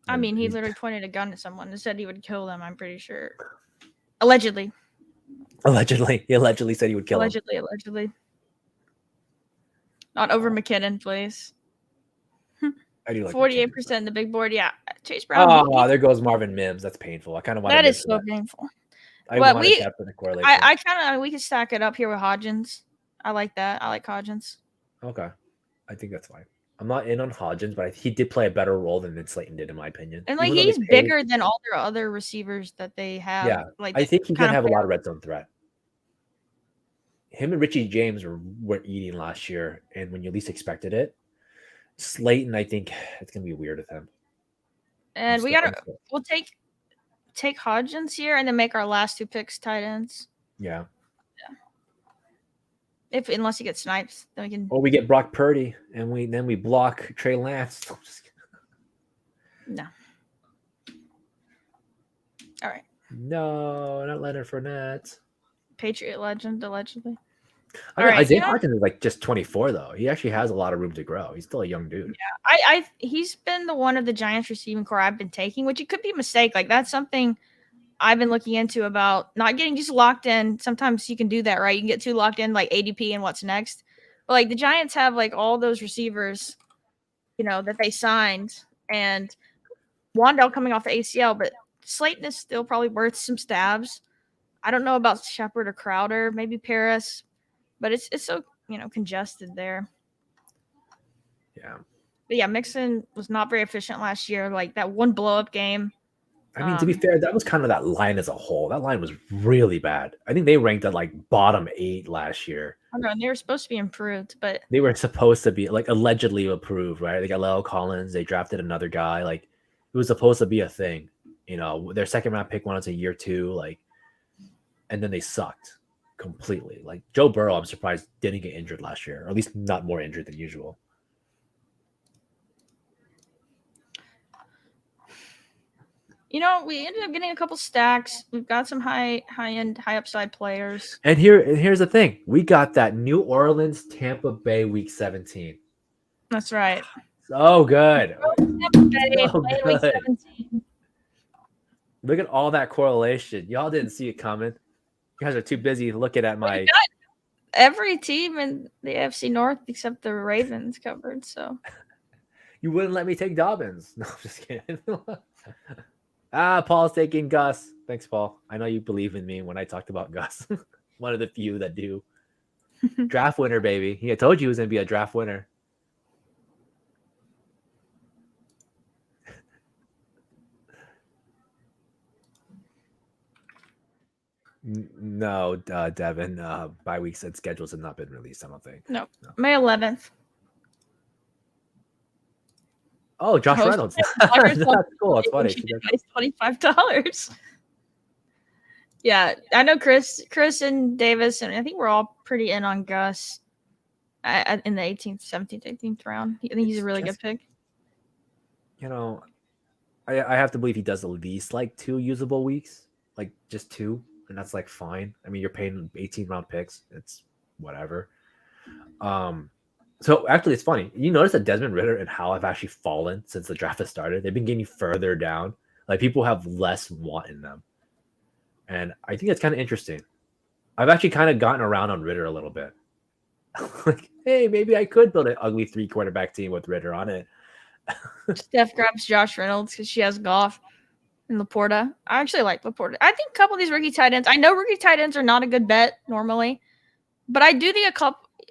I mean, he literally pointed a gun at someone and said he would kill them. I'm pretty sure. Allegedly. He allegedly said he would kill him. Allegedly. Not over McKinnon, please. I do like 48% in the big board. Yeah, Chase Brown. Oh, there goes Marvin Mims. That's painful. I kind of want that is so painful. But we could stack it up here with Hodgins. I like that. I like Hodgins. Okay, I think that's fine. I'm not in on Hodgins, but he did play a better role than Slayton did, in my opinion. And like he's bigger than all their other receivers that they have. Yeah, like I think he can have a lot of red zone threat. Him and Richie James were eating last year, and when you least expected it, Slayton, I think it's gonna be weird with him. And we'll take Hodgins here, and then make our last 2 picks tight ends. Yeah. Unless he gets snipes, then we can. Or we get Brock Purdy, and we block Trey Lance. No. All right. No, not Leonard Fournette. Patriot legend, allegedly. Isaiah Hodgins is like just 24 though. He actually has a lot of room to grow. He's still a young dude. Yeah, he's been the one of the Giants receiving core I've been taking, which it could be a mistake. Like that's something I've been looking into about not getting just locked in. Sometimes you can do that, right? You can get too locked in, like ADP and what's next. But like the Giants have like all those receivers, that they signed, and Wandell coming off the ACL, but Slayton is still probably worth some stabs. I don't know about Shepard or Crowder, maybe Paris, but it's so congested there. Yeah. But yeah, Mixon was not very efficient last year. Like that one blow up game. I mean, to be fair, that was kind of that line as a whole. That line was really bad. I think they ranked at like bottom 8 last year. I know, and they were supposed to be improved, but they were supposed to be like allegedly approved, right? They got Leo Collins. They drafted another guy. Like it was supposed to be a thing. Their second round pick went into year 2, like, and then they sucked completely. Like Joe Burrow, I'm surprised didn't get injured last year, or at least not more injured than usual. We ended up getting a couple stacks. We've got some high end, high upside players. And here's the thing: we got that New Orleans Tampa Bay Week 17. That's right. So good. Tampa Bay, so good. Week 17. Look at all that correlation. Y'all didn't see it coming. You guys are too busy looking at my. Every team in the AFC North except the Ravens covered. So you wouldn't let me take Dobbins. No, I'm just kidding. Paul's taking Gus. Thanks, Paul. I know you believe in me when I talked about Gus. One of the few that do. Draft winner, baby. He had told you he was going to be a draft winner. No, Devin. Bye week said schedules have not been released, I don't think. No. May 11th. Oh, Josh Reynolds. That's cool. That's funny. $25. Yeah, I know Chris and Davis, and I think we're all pretty in on Gus in the 18th, 17th, 18th round. I think he's a really good pick. I have to believe he does at least like 2 usable weeks, like just 2, and that's like fine. I mean, you're paying 18 round picks. It's whatever. So actually, it's funny. You notice that Desmond Ridder and Howell have actually fallen since the draft has started. They've been getting further down. Like people have less want in them, and I think that's kind of interesting. I've actually kind of gotten around on Ridder a little bit. Like, hey, maybe I could build an ugly 3 quarterback team with Ridder on it. Steph grabs Josh Reynolds because she has Goff and Laporta. I actually like Laporta. I think a couple of these rookie tight ends. I know rookie tight ends are not a good bet normally, but I do think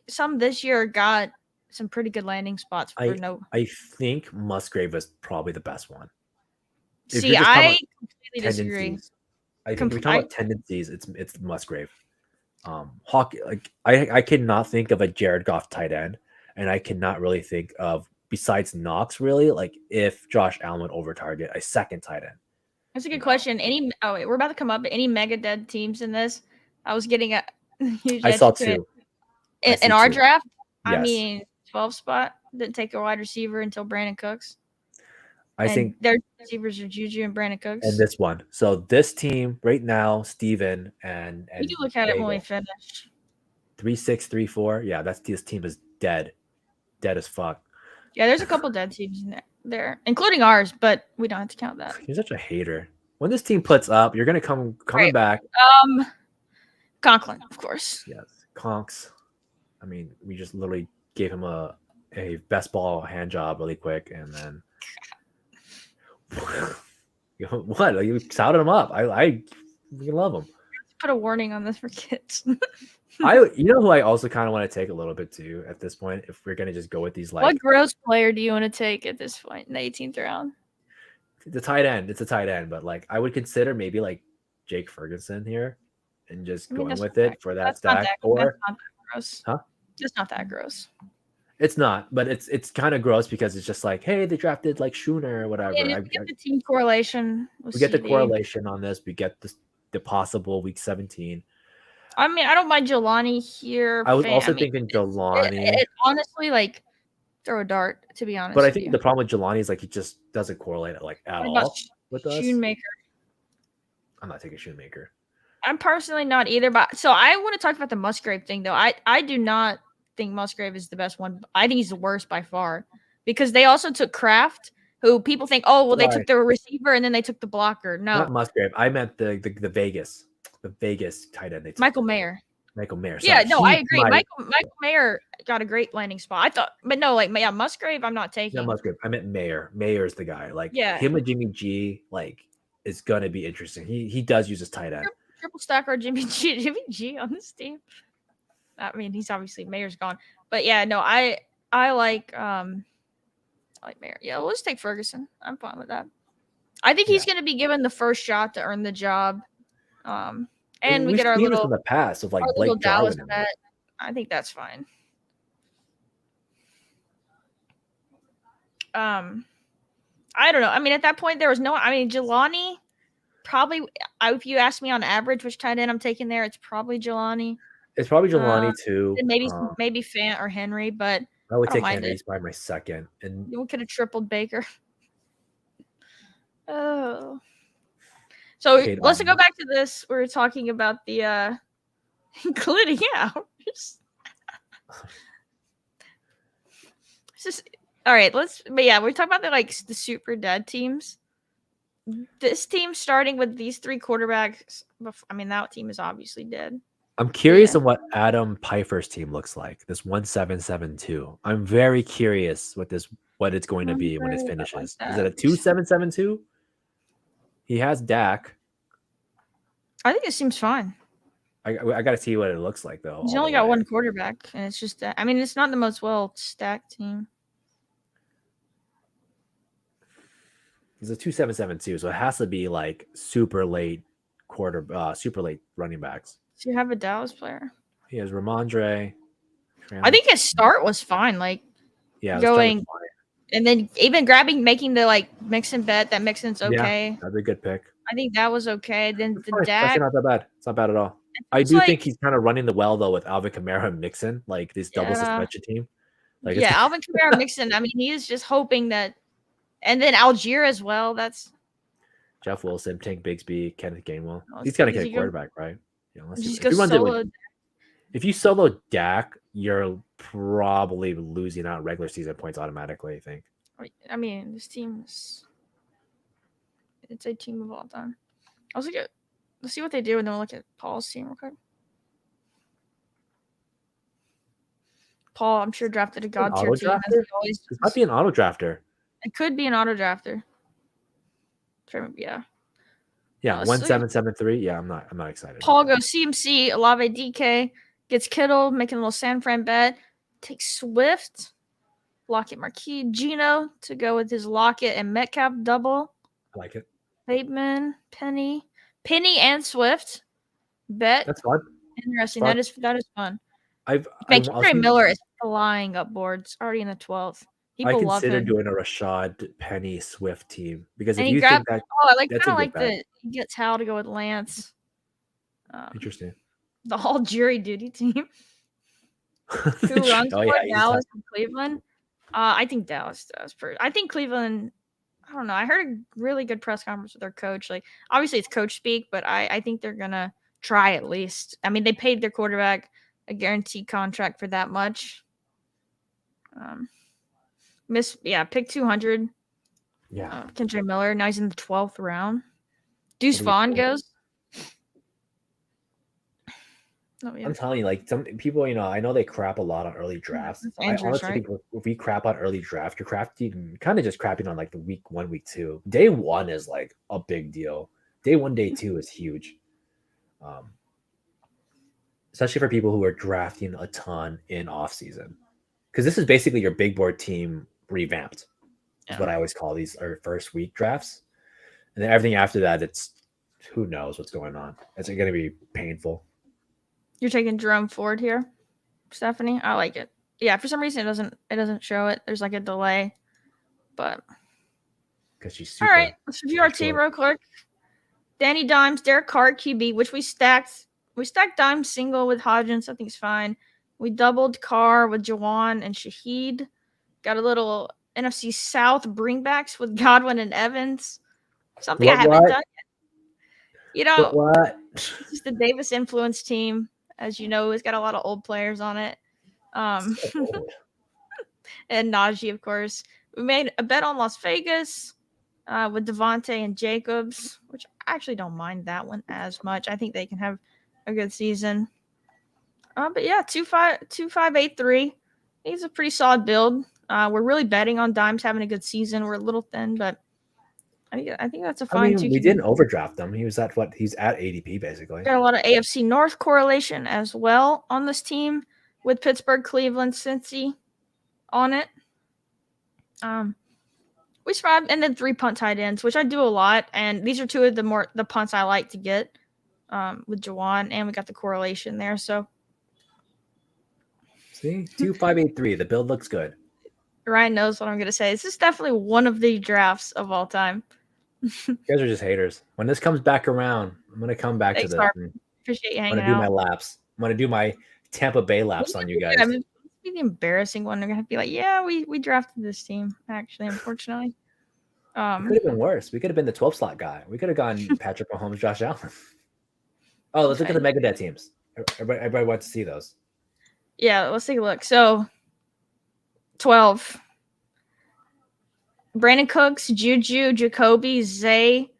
some this year got some pretty good landing spots for I think Musgrave is probably the best one. See, I completely disagree. I think we're talking about tendencies. It's Musgrave. I cannot think of a Jared Goff tight end, and I cannot really think of, besides Knox, really, like if Josh Allen would over target a second tight end. That's a good question. We're about to come up. Any mega dead teams in this? I was getting a huge. I saw 2 in our draft. Yes. I mean, 12 spot didn't take a wide receiver until Brandon Cooks. I think their receivers are Juju and Brandon Cooks. And this one. So this team right now, Steven and we can look at it when we finish. 3-6, 3-4. Yeah, this team is dead. Dead as fuck. Yeah, there's a couple dead teams in there, including ours, but we don't have to count that. You're such a hater. When this team puts up, you're gonna coming back. Conklin, of course. Yes, Conks. I mean, we just literally gave him a best ball hand job really quick, and then what? You shouted him up. I love him. Put a warning on this for kids. You know who I also kind of want to take a little bit too at this point, if we're gonna just go with these like. What gross player do you want to take at this point in the 18th round? The tight end. It's a tight end, but like I would consider maybe like Jake Ferguson here, and just going with it for that stack. Or that's not that gross. Huh? It's not that gross. It's not, but it's kind of gross because it's just like, hey, they drafted like Schooner or whatever. Yeah, we get the team correlation. We get the correlation on this. We get the possible week 17. I mean, I don't mind Jelani here. I was also thinking Jelani. It honestly, like, throw a dart, to be honest. But I think the problem with Jelani is like he just doesn't correlate like at all with us. Shoemaker. I'm not taking Shoemaker. I'm personally not either. But so I want to talk about the Musgrave thing, though. I do not think Musgrave is the best one. I think he's the worst by far because they also took Kraft, who people think, oh, well, they took the receiver and then they took the blocker. No, not Musgrave. I meant the Vegas tight end. They took Michael Mayer. Sorry. Yeah, no, I agree. Michael Mayer got a great landing spot. I thought, but no, like, yeah, Musgrave, I'm not taking. No, Musgrave. I meant Mayer. Mayer's the guy. Like, him and Jimmy G, like, is gonna be interesting. He does use his tight end. Triple stacker Jimmy G on this team. I mean, he's obviously Mayer's gone, but yeah, no, I like Mayer. Yeah, let's take Ferguson. I'm fine with that. I think he's going to be given the first shot to earn the job. And we get our little from the past of like Blake Dallas bet. I think that's fine. I don't know. I mean, at that point, there was no. I mean, Jelani. Probably, if you ask me on average which tight end I'm taking there, it's probably Jelani. It's probably Jelani too. And maybe Fant or Henry, but I would take Henry. He's probably my second. And we could have tripled Baker. Oh. So let's go back to this. We were talking about the including it's just all right. We're talking about the super dead teams. This team starting with these three quarterbacks. I mean, that team is obviously dead. I'm curious on what Adam Pfeiffer's team looks like. This 1772. I'm very curious what it's going to be when it finishes. Is it a 2772? He has Dak. I think it seems fine. I got to see what it looks like though. He's only got one quarterback, and it's just that. I mean, it's not the most well stacked team. It's a 2772, so it has to be like super late running backs. Do you have a Dallas player? He has Ramondre. I think his start was fine. Going and then even making the Mixon bet. That Mixon's okay. Yeah, that's a good pick. I think that was okay. Then the Dak. Not that bad. It's not bad at all. I do think he's kind of running the well though with Alvin Kamara and Mixon, like this double suspension team. Alvin Kamara and Mixon. I mean, he is just hoping that. And then Algier as well. That's Jeff Wilson, Tank Bigsby, Kenneth Gainwell. He's gonna get a quarterback, right? If you solo Dak, you're probably losing out regular season points automatically, I think. I mean, this team it's a team of all time. Let's see what they do, and then we'll look at Paul's team real quick. Paul, I'm sure, drafted a god tier team. This might be an auto drafter. It could be an auto drafter. Yeah. Yeah, 1773. Yeah, I'm not excited. Paul goes CMC, Olave DK, gets Kittle, making a little San Fran bet. Takes Swift, Lockett Marquis, Gino to go with his Lockett and Metcalf double. I like it. Bateman, Penny and Swift. Bet. That's fun. Interesting. That is fun. Kendra Miller is flying up boards already in the 12th. I consider doing a Rashad Penny Swift team because if you think that, I kind of like that he gets Hal to go with Lance. Interesting. The whole jury duty team. Who runs Dallas and Cleveland? I think Dallas does. I think Cleveland. I don't know. I heard a really good press conference with their coach. Obviously it's coach speak, but I think they're gonna try at least. I mean, they paid their quarterback a guaranteed contract for that much. Pick 200. Yeah. Kendra Miller. Now he's in the 12th round. Deuce Vaughn goes. I'm telling you, some people, I know they crap a lot on early drafts. I honestly think if we crap on early draft, you're kind of just crapping on the week 1, week 2. Day 1 is a big deal. Day 1, day 2 is huge. especially for people who are drafting a ton in off season, because this is basically your big board team revamped. Is what I always call these our first week drafts, and then everything after that, it's who knows what's going on. It's going to be painful. You're taking Jerome Ford here, Stephanie. I like it. Yeah, for some reason it doesn't show it. There's like a delay, but because she's super. All right, let's review our team real quick. Danny Dimes, Derek Carr, QB, which we stacked. We stacked Dimes single with Hodgins. I think it's fine. We doubled Carr with Jawan and Shaheed. Got a little NFC South bringbacks with Godwin and Evans. Something I haven't done yet. You know, what? This is the Davis influence team. As you know, it's got a lot of old players on it. And Najee, of course. We made a bet on Las Vegas with Devontae and Jacobs, which I actually don't mind that one as much. I think they can have a good season. But yeah, 2-5-8-3. It's a pretty solid build. We're really betting on Dimes having a good season. We're a little thin, but I think that's a fine. We didn't overdraft him. He was at what? He's at ADP basically. Got a lot of AFC North correlation as well on this team with Pittsburgh, Cleveland, Cincy on it. We survived, and then 3 punt tight ends, which I do a lot. And these are 2 of the punts I like to get with Jawan, and we got the correlation there. So see, 2-5-8-3. The build looks good. Ryan knows what I'm going to say. This is definitely one of the drafts of all time. You guys are just haters. When this comes back around, I'm going to come back to this. Appreciate you hanging out. I'm going to do my laps. I'm going to do my Tampa Bay laps on you guys. I mean, it's be the embarrassing one. They're going to be like, yeah, we drafted this team, actually, unfortunately. It could have been worse. We could have been the 12 slot guy. We could have gone Patrick Mahomes, Josh Allen. Oh, let's look at the Megadeth teams. Everybody wants to see those. Yeah, let's take a look. So, 12. Brandon Cooks, Juju, Jacoby, Zay,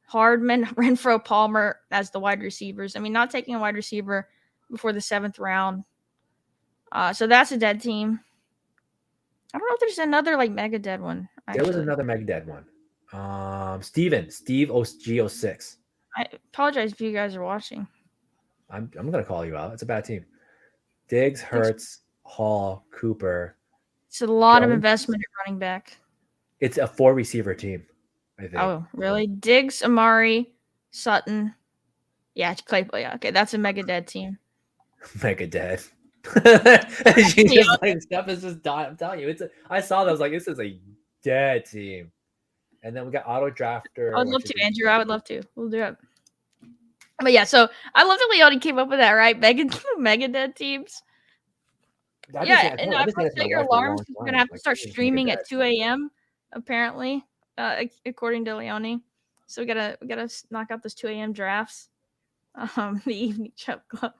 Hardman, Renfro, Palmer as the wide receivers. I mean, not taking a wide receiver before the 7th round. So that's a dead team. I don't know if there's another like mega dead one. Actually. There was another mega dead one. Steve OG06. I apologize if you guys are watching. I'm gonna call you out. It's a bad team. Diggs, Hurts, Hall, Cooper. It's a lot of investment at running back. It's a 4 receiver team, I think. Oh, really? Diggs, Amari, Sutton. Yeah, Claypool. Yeah, okay, that's a mega dead team. Mega dead. She's just like, stuff is just dying. I'm telling you, I saw that. I was like, this is a dead team. And then we got auto drafter. I would love to, Andrew. I would love to. We'll do it. But yeah, so I love that Leone came up with that, right? Mega dead teams. Yeah, and I put set your alarms. We're gonna have to start streaming at 2 a.m. apparently, according to Leone. So we gotta knock out those 2 a.m. drafts. The evening chub club.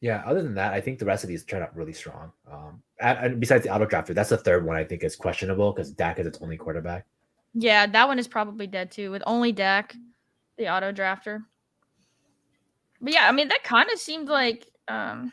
Yeah, other than that, I think the rest of these turned out really strong. And besides the auto drafter, that's the third one I think is questionable because Dak is its only quarterback. Yeah, that one is probably dead too, with only Dak, the auto drafter. But yeah, I mean that kind of seemed like, yeah,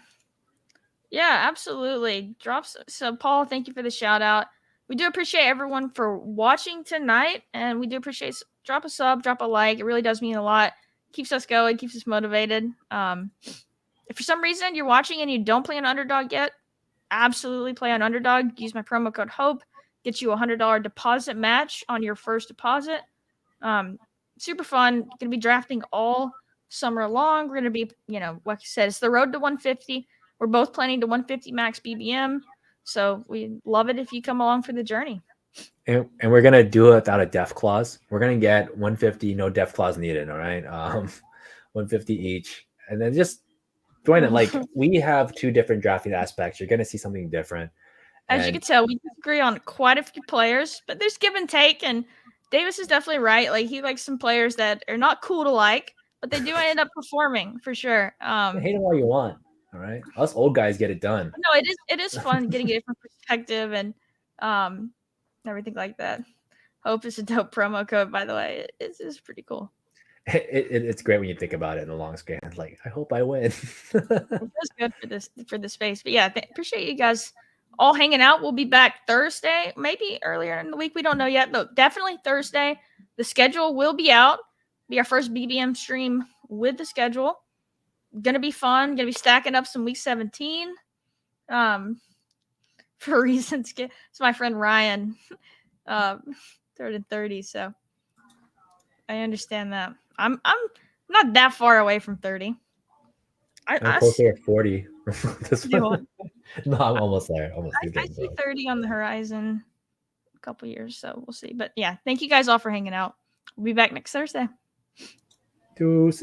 absolutely drops. So Paul, thank you for the shout out. We do appreciate everyone for watching tonight, and we do appreciate drop a sub, drop a like. It really does mean a lot. Keeps us going, keeps us motivated. If for some reason you're watching and you don't play on Underdog yet, absolutely play on Underdog. Use my promo code HOPE. Get you a $100 deposit match on your first deposit. Super fun. Going to be drafting all summer long. We're going to be, like I said, it's the road to 150. We're both planning to 150 max BBM. So we love it if you come along for the journey. And we're going to do it without a def clause. We're going to get 150, no def clause needed. All right. 150 each. And then just join it. Like we have 2 different drafting aspects. You're going to see something different. As you can tell, we disagree on quite a few players, but there's give and take. And Davis is definitely right. Like he likes some players that are not cool to like, but they do end up performing for sure. Hate them all you want. All right. Us old guys get it done. No, it is fun getting a different perspective and everything like that. Hope is a dope promo code, by the way. It's pretty cool. It's great when you think about it in the long span. Like, I hope I win. It's good for this space. But yeah, appreciate you guys all hanging out. We'll be back Thursday, maybe earlier in the week. We don't know yet. No, definitely Thursday. The schedule will be out. Be our first BBM stream with the schedule. gonna be fun. Gonna be stacking up some week 17. For reasons. It's my friend Ryan, 3rd and 30. So I understand that. I'm not that far away from 30. I'm closer to 40. No, I'm almost there. I see 30 on the horizon. A couple years, so we'll see. But yeah, thank you guys all for hanging out. We'll be back next Thursday. Deuces.